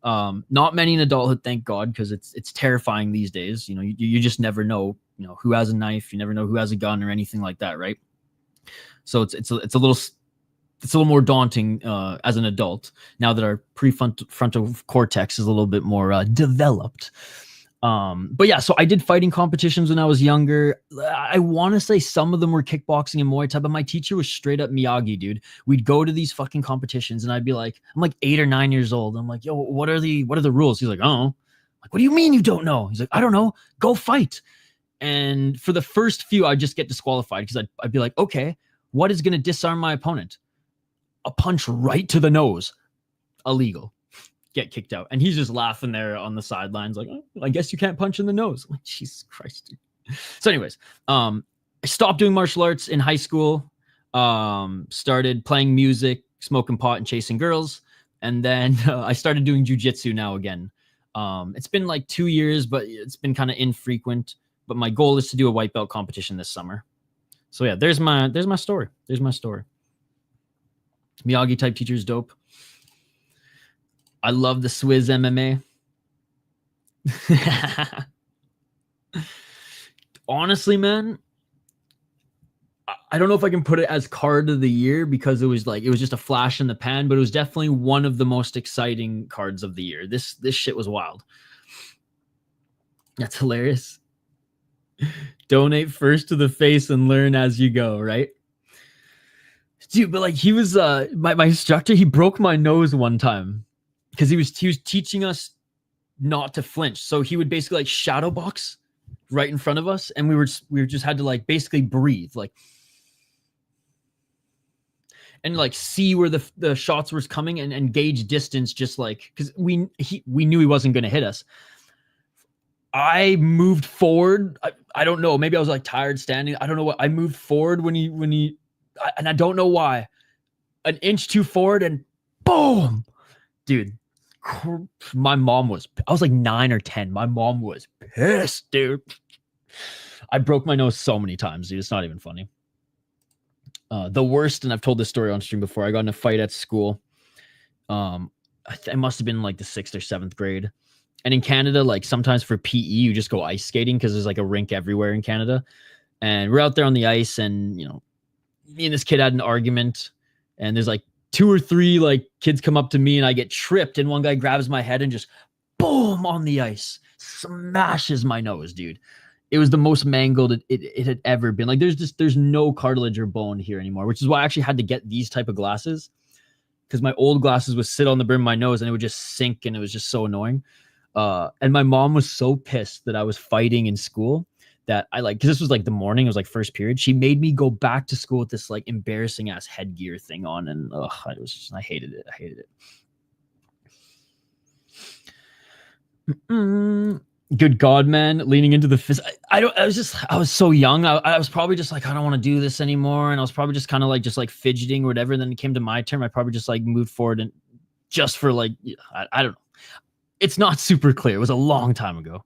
Not many in adulthood, thank God, because it's terrifying these days. You know, you just never know, you know, who has a knife. You never know who has a gun or anything like that, right? So it's a little more daunting as an adult, now that our prefrontal cortex is a little bit more developed. But yeah, so I did fighting competitions when I was younger. I want to say some of them were kickboxing and Muay Thai, but my teacher was straight up Miyagi, dude. We'd go to these fucking competitions and I'd be like, I'm like 8 or 9 years old. I'm like, yo, what are the rules? He's like, oh, like, what do you mean you don't know? He's like, I don't know. Go fight. And for the first few, I'd just get disqualified because I'd be like, okay, what is going to disarm my opponent? A punch right to the nose. Illegal. Get kicked out. And he's just laughing there on the sidelines like, oh, I guess you can't punch in the nose. I'm like, Jesus Christ, dude. So anyways, I stopped doing martial arts in high school, started playing music, smoking pot, and chasing girls. And then I started doing jujitsu now again. It's been like 2 years, but it's been kind of infrequent. But my goal is to do a white belt competition this summer. So yeah, there's my story. There's my story. Miyagi type teacher is dope. I love the Swizz MMA. Honestly, man, I don't know if I can put it as card of the year because it was just a flash in the pan, but it was definitely one of the most exciting cards of the year. This shit was wild. That's hilarious. Donate first to the face and learn as you go, right? Dude, but like he was my instructor, he broke my nose one time. Because he was teaching us not to flinch. So he would basically like shadow box right in front of us. And we just had to like basically breathe. Like, and like see where the shots was coming and gauge distance, just like because we knew he wasn't going to hit us. I moved forward. I don't know. Maybe I was like tired standing. I don't know what. I moved forward when he and I don't know why. An inch too forward and boom, dude. My mom was. I was like 9 or 10. My mom was pissed, dude. I broke my nose so many times, dude. It's not even funny. The worst, and I've told this story on stream before. I got in a fight at school. It must have been like the 6th or 7th grade. And in Canada, like sometimes for PE, you just go ice skating because there's like a rink everywhere in Canada. And we're out there on the ice, and me and this kid had an argument. And there's like 2 or 3 like kids come up to me, and I get tripped, and one guy grabs my head and just boom on the ice, smashes my nose, dude. It was the most mangled it had ever been. Like there's no cartilage or bone here anymore, which is why I actually had to get these type of glasses, because my old glasses would sit on the brim of my nose and it would just sink, and it was just so annoying. And my mom was so pissed that I was fighting in school that because this was like the morning, it was like first period. She made me go back to school with this like embarrassing ass headgear thing on, and I hated it. I hated it. Good God, man, leaning into the fist. I was so young. I was probably just like, I don't want to do this anymore. And I was probably just kind of like fidgeting or whatever. And then it came to my turn. I probably just like moved forward and just for like, I don't know. It's not super clear. It was a long time ago.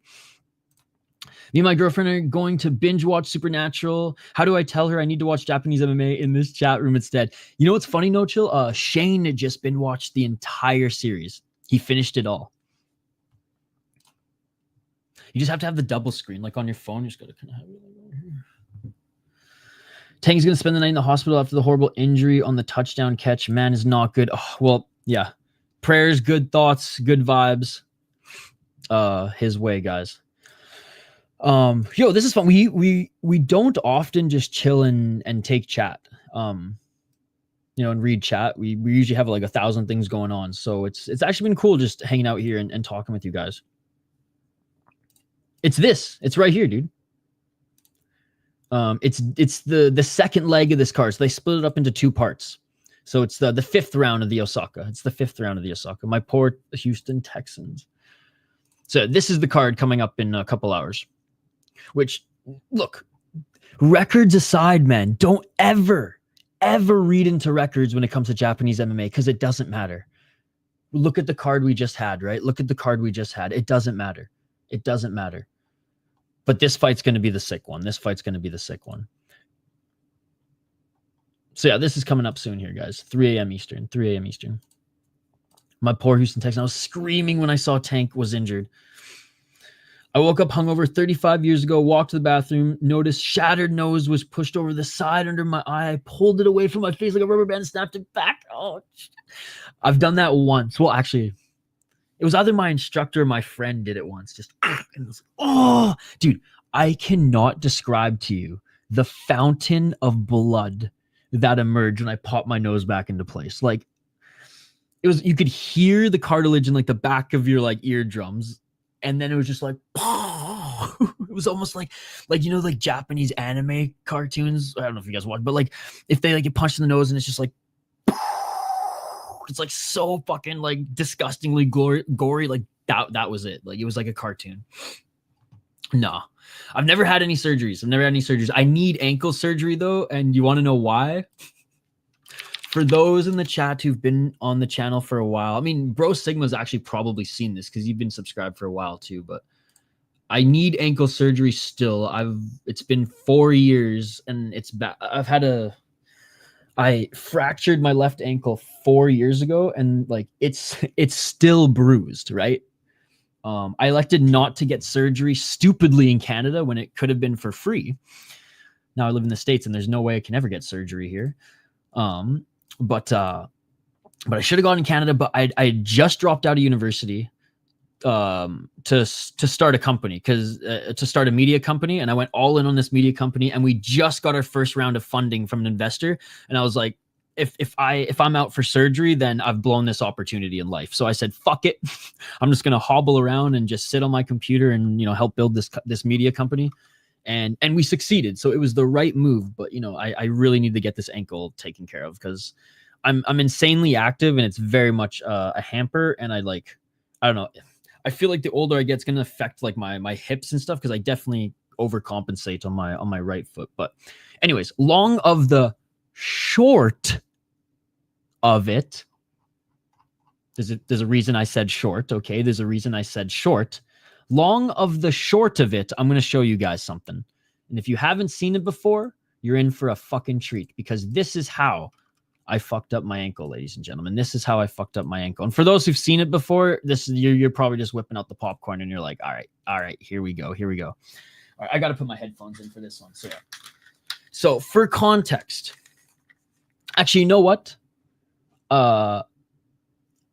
Me and my girlfriend are going to binge watch Supernatural. How do I tell her I need to watch Japanese MMA in this chat room instead? You know what's funny, No Chill? Shane had just binge watched the entire series. He finished it all. You just have to have the double screen, like on your phone. You just gotta kind of have it like over here. Tang's gonna spend the night in the hospital after the horrible injury on the touchdown catch. Man is not good. Oh, well, yeah. Prayers, good thoughts, good vibes. His way, guys. Yo, this is fun. We don't often just chill and take chat. And read chat. We usually have like 1,000 things going on. So it's actually been cool just hanging out here and talking with you guys. It's right here, dude. It's the second leg of this card. So they split it up into 2 parts. So it's the 5th round of the Osaka. It's the 5th round of the Osaka. My poor Houston Texans. So this is the card coming up in a couple hours. Which, look, records aside, man, don't ever read into records when it comes to Japanese MMA, because it doesn't matter. Look at the card we just had, right? Look at the card we just had. It doesn't matter. It doesn't matter. But this fight's going to be the sick one. This fight's going to be the sick one. So yeah, this is coming up soon here, guys. 3 a.m. Eastern. 3 a.m. Eastern. My poor Houston Texans. I was screaming when I saw Tank was injured. I woke up hungover 35 years ago, walked to the bathroom, noticed shattered nose was pushed over the side under my eye. I pulled it away from my face like a rubber band and snapped it back. Oh, I've done that once. Well, actually, it was either my instructor or my friend did it once. Just, and it was, oh, dude, I cannot describe to you the fountain of blood that emerged when I popped my nose back into place. Like, it was, you could hear the cartilage in like the back of your like eardrums. And then it was just like, it was almost like Japanese anime cartoons. I don't know if you guys watch, but like if they like get punched in the nose and it's just like, it's like so fucking like disgustingly gory. Like that was it. Like it was like a cartoon. No, I've never had any surgeries. I need ankle surgery though. And you want to know why? For those in the chat who've been on the channel for a while, I mean, Bro Sigma's actually probably seen this because you've been subscribed for a while too, but I need ankle surgery still. It's been 4 years and it's bad. I fractured my left ankle 4 years ago and like it's still bruised, right? I elected not to get surgery stupidly in Canada when it could have been for free. Now I live in the States and there's no way I can ever get surgery here. But I should have gone in Canada, but I just dropped out of university to start a company to start a media company. And I went all in on this media company and we just got our first round of funding from an investor. And I was like, if I'm out for surgery, then I've blown this opportunity in life. So I said, fuck it. I'm just going to hobble around and just sit on my computer and, help build this media company. And we succeeded. So it was the right move. But, I really need to get this ankle taken care of because I'm insanely active, and it's very much a hamper. And I don't know. I feel like the older I get, it's gonna affect like my hips and stuff because I definitely overcompensate on my right foot. But anyways, long of the short of it. There's a reason I said short. Okay, there's a reason I said short. Long of the short of it, I'm gonna show you guys something. And if you haven't seen it before, you're in for a fucking treat because this is how I fucked up my ankle, ladies and gentlemen. This is how I fucked up my ankle. And for those who've seen it before, you're probably just whipping out the popcorn and you're like, all right, here we go. All right, I got to put my headphones in for this one. So, yeah. So for context, actually, you know what? I'll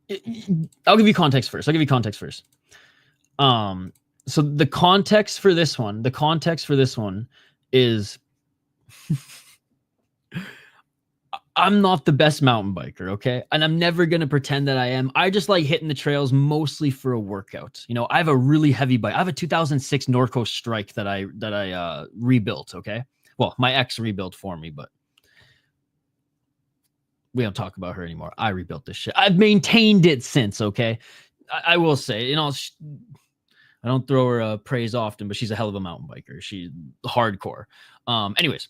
give you context first. So the context for this one is I'm not the best mountain biker, okay? And I'm never going to pretend that I am. I just like hitting the trails mostly for a workout. You know, I have a really heavy bike. I have a 2006 Norco Strike that I rebuilt, okay? Well, my ex rebuilt for me, but we don't talk about her anymore. I rebuilt this shit. I've maintained it since, okay? I will say, you know, I don't throw her praise often, but she's a hell of a mountain biker. She's hardcore. Anyways,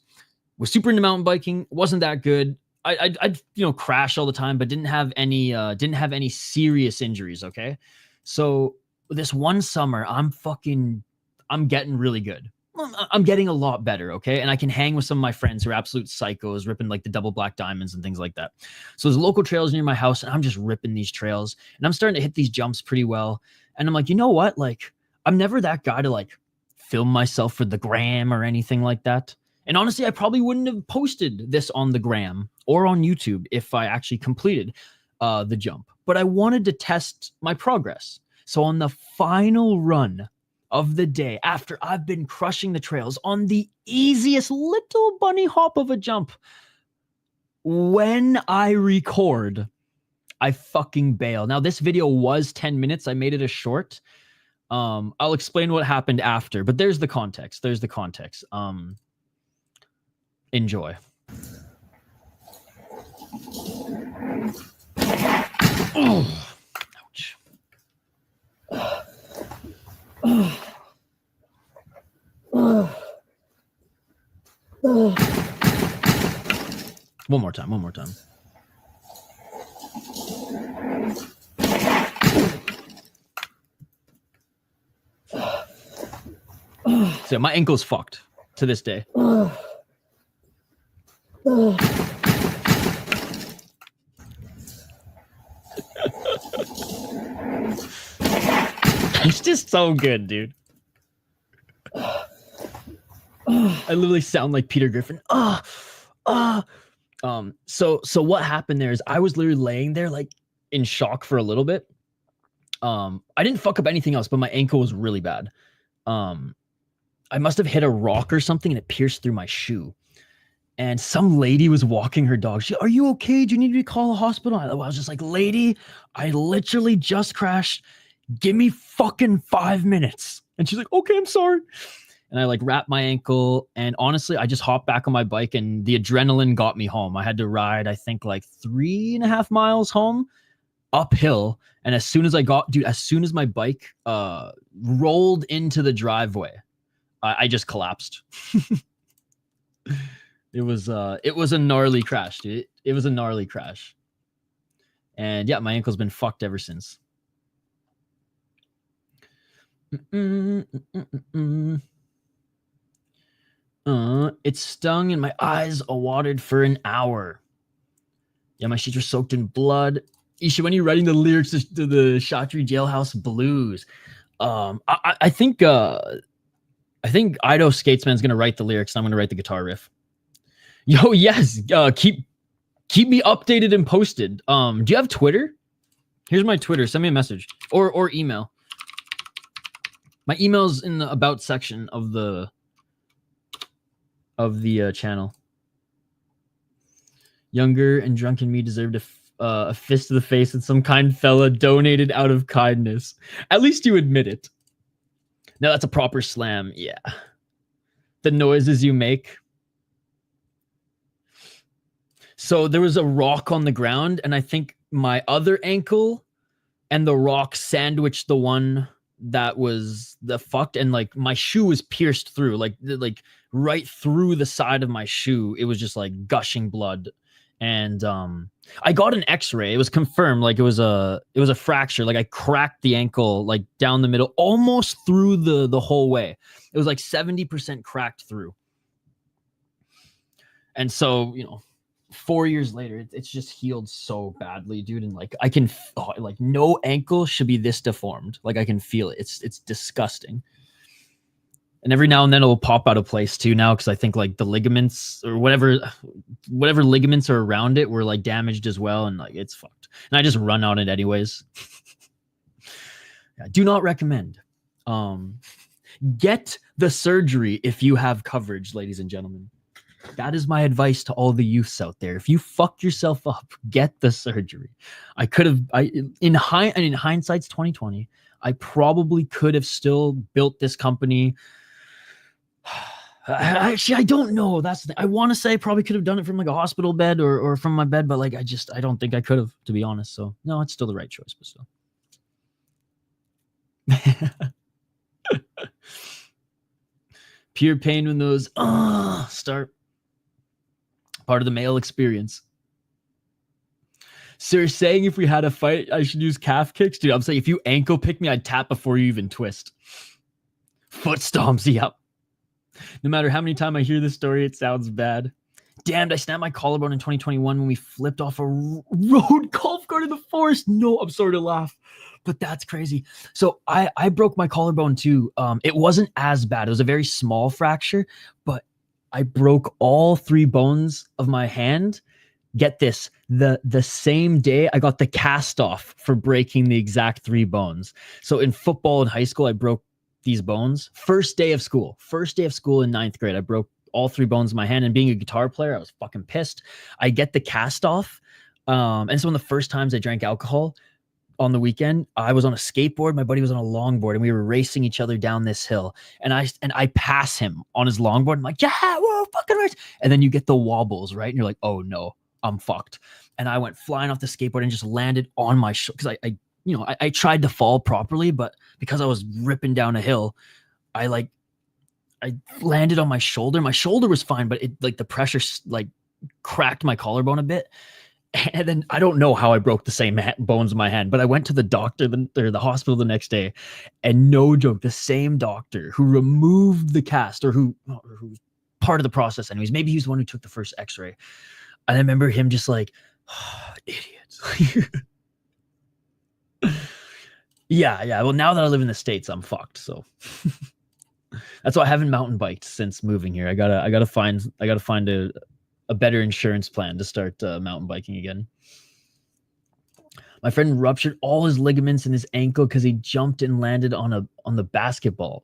was super into mountain biking. Wasn't that good. I'd crash all the time, but didn't have any serious injuries. Okay, so this one summer, I'm getting really good. I'm getting a lot better. Okay, and I can hang with some of my friends who are absolute psychos, ripping like the double black diamonds and things like that. So there's local trails near my house, and I'm just ripping these trails, and I'm starting to hit these jumps pretty well. And I'm like, you know what? Like, I'm never that guy to like film myself for the gram or anything like that. And honestly, I probably wouldn't have posted this on the gram or on YouTube if I actually completed the jump. But I wanted to test my progress. So on the final run of the day, after I've been crushing the trails on the easiest little bunny hop of a jump, when I record, I fucking bail. Now, this video was 10 minutes. I made it a short. I'll explain what happened after, but there's the context. Enjoy. Oh, ouch. One more time. So my ankle's fucked to this day. It's just so good, dude. I literally sound like Peter Griffin. So what happened there is I was literally laying there like in shock for a little bit. I didn't fuck up anything else, but my ankle was really bad. I must have hit a rock or something and it pierced through my shoe. And some lady was walking her dog. She, are you okay? Do you need me to call a hospital? I was just like, lady, I literally just crashed. Give me fucking 5 minutes. And she's like, okay, I'm sorry. And I like wrapped my ankle. And honestly, I just hopped back on my bike and the adrenaline got me home. I had to ride, I think like 3.5 miles home uphill. And as soon as my bike rolled into the driveway, I just collapsed. It was a gnarly crash, dude. It was a gnarly crash. And yeah, my ankle's been fucked ever since. It stung and my eyes watered for an hour. Yeah, my sheets were soaked in blood. Isha, when are you writing the lyrics to the Shatri Jailhouse Blues? I think Ido Skatesman's gonna write the lyrics and I'm gonna write the guitar riff. Yo, yes. Keep me updated and posted. Do you have Twitter? Here's my Twitter. Send me a message or email. My email's in the about section of the channel. Younger and drunken me deserved a fist to the face that some kind fella donated out of kindness. At least you admit it. Now that's a proper slam. Yeah. The noises you make. So there was a rock on the ground, and I think my other ankle and the rock sandwiched the one that was the fucked, and like my shoe was pierced through, like right through the side of my shoe. It was just like gushing blood. And I got an x-ray. It was confirmed, like it was a fracture. Like I cracked the ankle like down the middle, almost through the whole way. It was like 70% cracked through. And so, 4 years later, it's just healed so badly, dude. And like I can like no ankle should be this deformed. Like I can feel it. It's disgusting. And every now and then it will pop out of place too now, because I think like the ligaments or whatever ligaments are around it were like damaged as well, and like it's fucked. And I just run on it anyways. Yeah, do not recommend. Get the surgery if you have coverage, ladies and gentlemen. That is my advice to all the youths out there. If you fuck yourself up, get the surgery. In hindsight's 2020, I probably could have still built this company. Actually, I don't know. That's the thing. I want to say I probably could have done it from like a hospital bed or from my bed, but like I don't think I could have, to be honest. So no, it's still the right choice, but still. Pure pain when those start. Part of the male experience. Sir saying if we had a fight, I should use calf kicks. Dude, I'm saying if you ankle pick me, I'd tap before you even twist. Foot stomps, yep. No matter how many times I hear this story, it sounds bad. Damned, I snapped my collarbone in 2021 when we flipped off a road golf cart in the forest. No, I'm sorry to laugh, but that's crazy. So I broke my collarbone too. It wasn't as bad. It was a very small fracture, but I broke all 3 bones of my hand. Get this, the same day I got the cast off for breaking the exact 3 bones. So in football in high school, I broke these bones. First day of school in 9th grade, I broke all 3 bones in my hand. And being a guitar player, I was fucking pissed. I get the cast off. And so one of the first times I drank alcohol on the weekend, I was on a skateboard. My buddy was on a longboard, and we were racing each other down this hill. And I pass him on his longboard. I'm like, yeah, whoa, fucking race. And then you get the wobbles, right? And you're like, oh no, I'm fucked. And I went flying off the skateboard and just landed on my shoulder, because I tried to fall properly, but because I was ripping down a hill, I landed on my shoulder. My shoulder was fine, but it like the pressure like cracked my collarbone a bit. And then I don't know how I broke the same bones in my hand, but I went to the doctor or the hospital the next day, and no joke, the same doctor who removed the cast or who's part of the process anyways. Maybe he was the one who took the first x-ray. And I remember him just like, oh, idiots. Yeah. Well, now that I live in the States, I'm fucked. So that's why I haven't mountain biked since moving here. I gotta find a better insurance plan to start mountain biking again. My friend ruptured all his ligaments in his ankle because he jumped and landed on the basketball.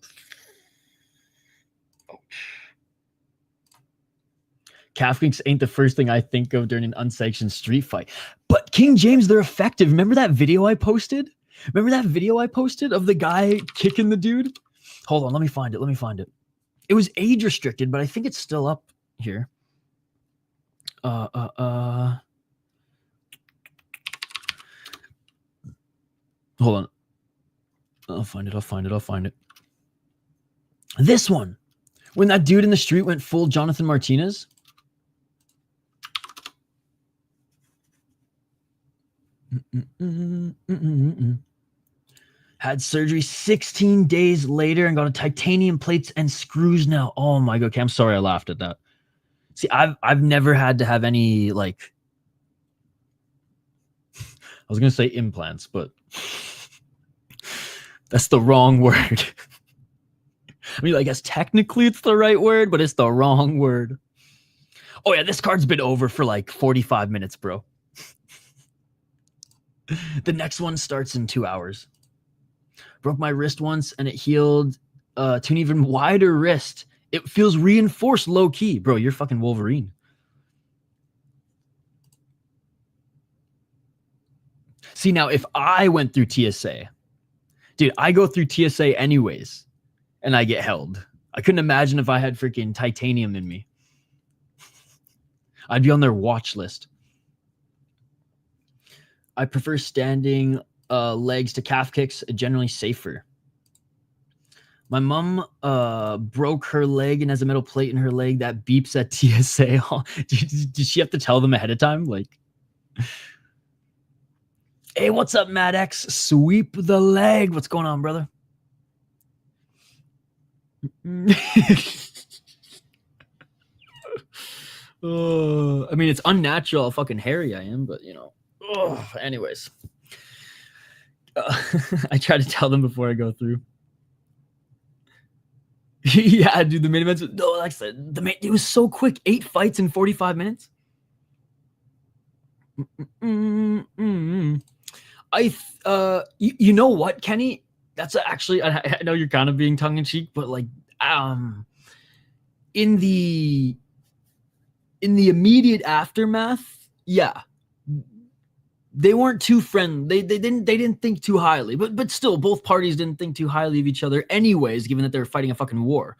Calf kicks ain't the first thing I think of during an unsanctioned street fight. But King James, they're effective. Remember that video I posted? Of the guy kicking the dude? Hold on, let me find it. It was age restricted, but I think it's still up here. Hold on. I'll find it. This one. When that dude in the street went full Jonathan Martinez. Had surgery 16 days later and got a titanium plates and screws now. Oh my god, okay, I'm sorry I laughed at that. See, I've never had to have any like I was gonna say implants, but that's the wrong word. I mean, I guess technically it's the right word, but it's the wrong word. Oh yeah, this card's been over for like 45 minutes, bro. The next one starts in 2 hours. Broke my wrist once and it healed to an even wider wrist. It feels reinforced low key. Bro, you're fucking Wolverine. See, now if I went through TSA, dude, I go through TSA anyways and I get held. I couldn't imagine if I had freaking titanium in me. I'd be on their watch list. I prefer standing legs to calf kicks, generally safer. My mom broke her leg and has a metal plate in her leg that beeps at TSA. Did she have to tell them ahead of time? Like, hey, what's up, Mad X? Sweep the leg. What's going on, brother? I mean, it's unnatural how fucking hairy I am, but you know. Anyways, I try to tell them before I go through. Yeah, dude, the main events. No, like I said, it was so quick. 8 fights in 45 minutes. You know what, Kenny? That's actually, I know you're kind of being tongue in cheek, but like, in the immediate aftermath, yeah, they weren't too friendly. They didn't think too highly, but still, both parties didn't think too highly of each other, anyways. Given that they were fighting a fucking war,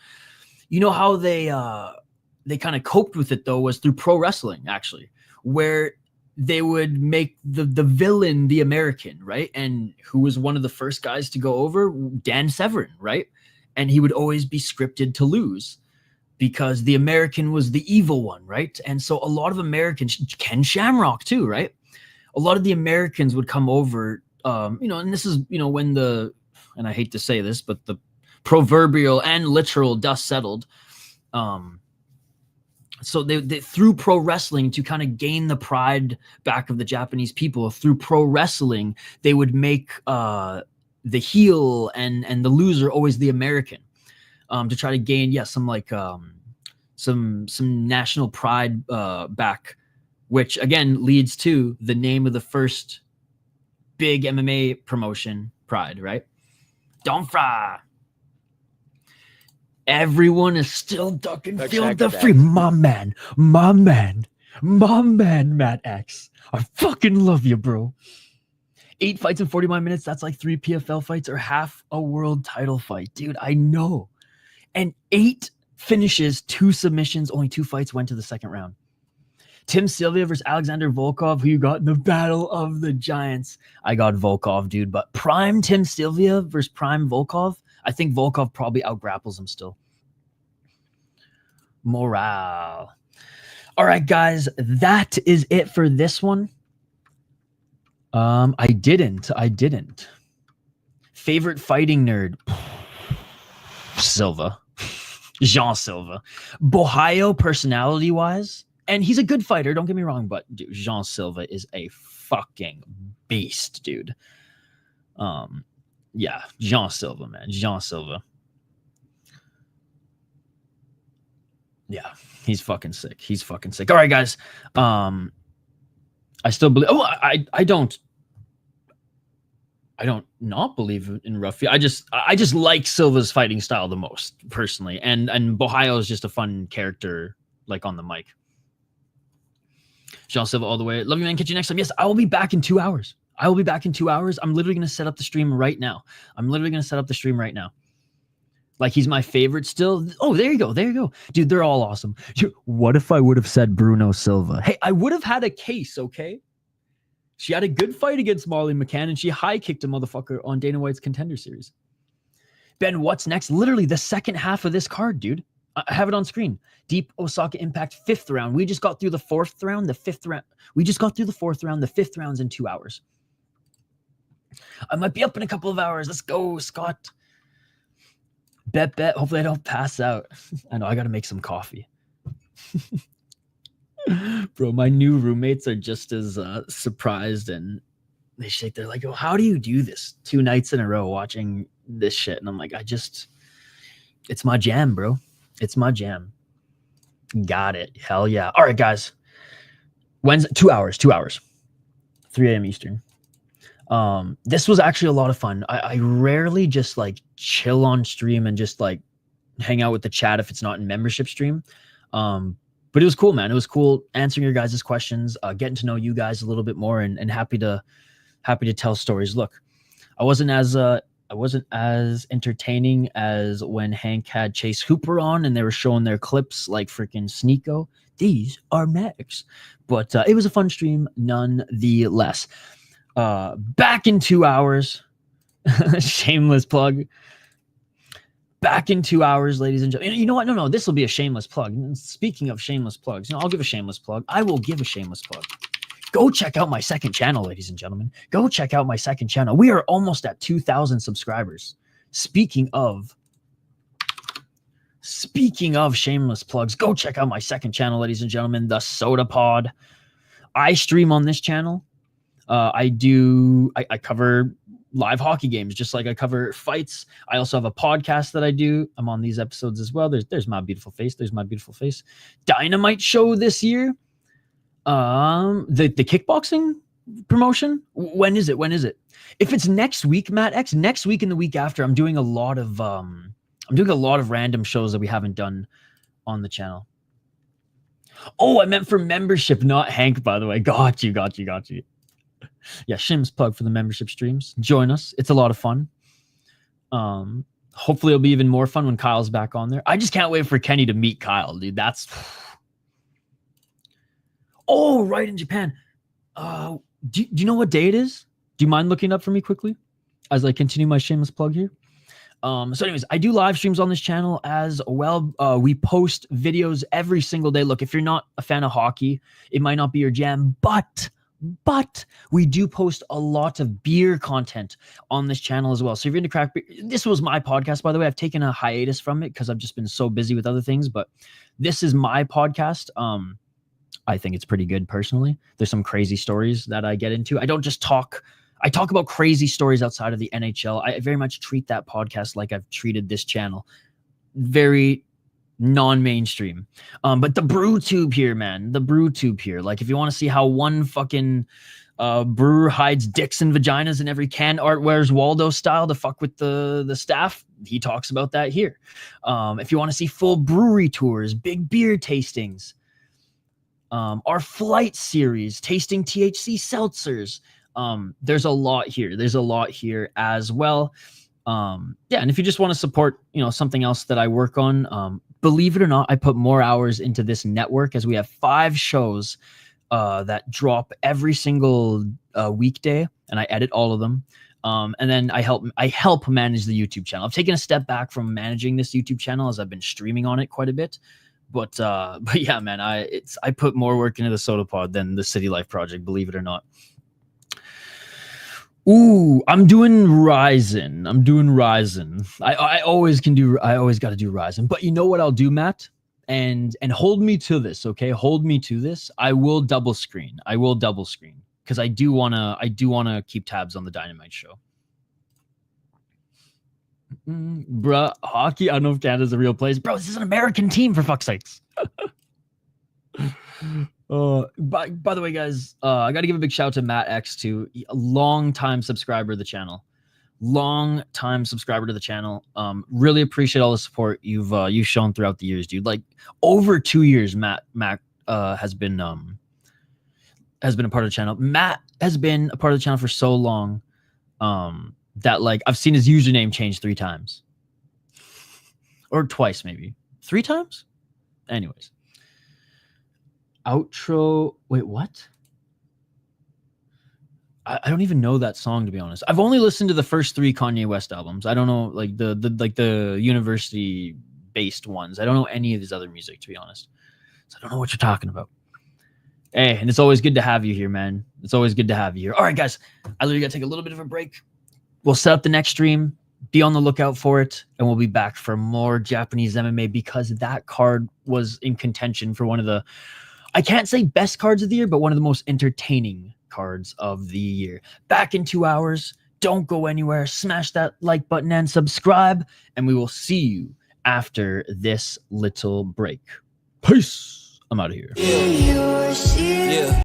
you know how they kind of coped with it though was through pro wrestling, actually, where they would make the villain the American, right? And who was one of the first guys to go over? Dan Severn, right? And he would always be scripted to lose because the American was the evil one, right? And so a lot of Americans, Ken Shamrock too, right? A lot of the Americans would come over, and this is, when and I hate to say this, but the proverbial and literal dust settled. So they through pro wrestling to kind of gain the pride back of the Japanese people, through pro wrestling, they would make the heel and the loser always the American, to try to gain, some national pride back, which again leads to the name of the first big MMA promotion, Pride, right? Don't fry. Everyone is still ducking field the free. My man, Matt X. I fucking love you, bro. 8 fights in 41 minutes. That's like 3 PFL fights or half a world title fight. Dude, I know. And 8 finishes, 2 submissions, only 2 fights went to the second round. Tim Sylvia versus Alexander Volkov, who you got in the Battle of the Giants. I got Volkov, dude, but prime Tim Sylvia versus prime Volkov, I think Volkov probably outgrapples him still. Morale. All right, guys, that is it for this one. I didn't. Favorite fighting nerd? Silva. Jean Silva. Bohio personality-wise, and he's a good fighter, don't get me wrong, but dude, Jean Silva is a fucking beast, dude. Yeah, Jean Silva, man. Jean Silva. Yeah, he's fucking sick. All right, guys. I still believe. Oh, I don't not believe in Ruffy. I just like Silva's fighting style the most personally, and Bohio is just a fun character, like on the mic. Jean Silva all the way. Love you, man. Catch you next time. Yes, I will be back in 2 hours. I'm literally going to set up the stream right now. Like, he's my favorite still. Oh, there you go. Dude, they're all awesome. What if I would have said Bruno Silva? Hey, I would have had a case, okay? She had a good fight against Molly McCann, and she high-kicked a motherfucker on Dana White's Contender Series. Ben, what's next? Literally the second half of this card, dude. I have it on screen. Deep Osaka Impact 5th round. We just got through the 4th round, the 5th round. We just got through the 4th round. The 5th round's in 2 hours. I might be up in a couple of hours. Let's go, Scott. Bet. Hopefully I don't pass out. I know, I got to make some coffee. Bro, my new roommates are just as surprised, and they shake. They're like, oh, how do you do this 2 nights in a row watching this shit? And I'm like, it's my jam, bro. It's my jam. Got it. Hell yeah. All right, guys. Wednesday, 2 hours. 3 a.m. Eastern. This was actually a lot of fun. I rarely just like chill on stream and just like hang out with the chat if it's not in membership stream. But it was cool, man. It was cool answering your guys' questions, getting to know you guys a little bit more, and happy to tell stories. Look, I wasn't as entertaining as when Hank had Chase Hooper on and they were showing their clips like freaking Sneeko. these are medics. But it was a fun stream nonetheless. Back in 2 hours. Shameless plug. Back in 2 hours, ladies and gentlemen. You know what? No, this will be a shameless plug. Speaking of shameless plugs, I'll give a shameless plug. I will give a shameless plug. Go check out my second channel, ladies and gentlemen. Go check out my second channel. We are almost at 2,000 subscribers. Speaking of shameless plugs, go check out my second channel, ladies and gentlemen, the Soda Pod. I stream on this channel. I cover live hockey games, just like I cover fights. I also have a podcast that I do. I'm on these episodes as well. There's my beautiful face. There's my beautiful face. Dynamite show this year. The kickboxing promotion. When is it? If it's next week, Matt X, next week and the week after, I'm doing a lot of random shows that we haven't done on the channel. Oh, I meant for membership, not Hank, by the way. Got you. Yeah, shameless plug for the membership streams. Join us. It's a lot of fun. Hopefully it'll be even more fun when Kyle's back on there. I just can't wait for Kenny to meet Kyle, dude. That's... Oh, right, in Japan. Do you know what day it is? Do you mind looking up for me quickly as I continue my shameless plug here? So anyways, I do live streams on this channel as well. We post videos every single day. Look, if you're not a fan of hockey, it might not be your jam, but we do post a lot of beer content on this channel as well. So if you're into craft beer, this was my podcast, by the way. I've taken a hiatus from it because I've just been so busy with other things, but this is my podcast. I think it's pretty good personally. There's some crazy stories that I get into. I don't just talk. I talk about crazy stories outside of the NHL. I very much treat that podcast like I've treated this channel. Very non-mainstream. But the brew tube here, man. The brew tube here. Like, if you want to see how one fucking brewer hides dicks and vaginas in every can, Art Wears Waldo style to fuck with the staff, he talks about that here. If you want to see full brewery tours, big beer tastings, our flight series, tasting THC seltzers, there's a lot here as well. And if you just want to support, something else that I work on, believe it or not, I put more hours into this network, as we have 5 shows that drop every single weekday, and I edit all of them. And then I help manage the YouTube channel. I've taken a step back from managing this YouTube channel as I've been streaming on it quite a bit. But yeah, man, I put more work into the Soda Pod than the City Life project, believe it or not. Ooh, I'm doing Ryzen. I always got to do Ryzen. But you know what I'll do, Matt? And hold me to this, okay? Hold me to this. I will double screen. Because I do wanna keep tabs on the Dynamite show. Bruh, hockey, I don't know if Canada's a real place. Bro, this is an American team, for fuck's sakes. By the way, guys, I got to give a big shout out to Matt X, too. A long-time subscriber to the channel. Really appreciate all the support you've shown throughout the years, dude. Like, over 2 years, Matt has been a part of the channel. Matt has been a part of the channel for so long that, like, I've seen his username change 3 times. Or twice, maybe. 3 times? Anyways. Outro. Wait, what? I don't even know that song, to be honest. I've only listened to the first 3 Kanye West albums. I don't know, like the university based ones. I don't know any of his other music, to be honest. So I don't know what you're talking about. Hey, and it's always good to have you here, man. It's always good to have you here. All right, guys. I literally got to take a little bit of a break. We'll set up the next stream. Be on the lookout for it, and we'll be back for more Japanese MMA, because that card was in contention for one of the, I can't say best cards of the year, but one of the most entertaining cards of the year. Back in 2 hours. Don't go anywhere. Smash that like button and subscribe, and we will see you after this little break. Peace. I'm out of here. Yeah.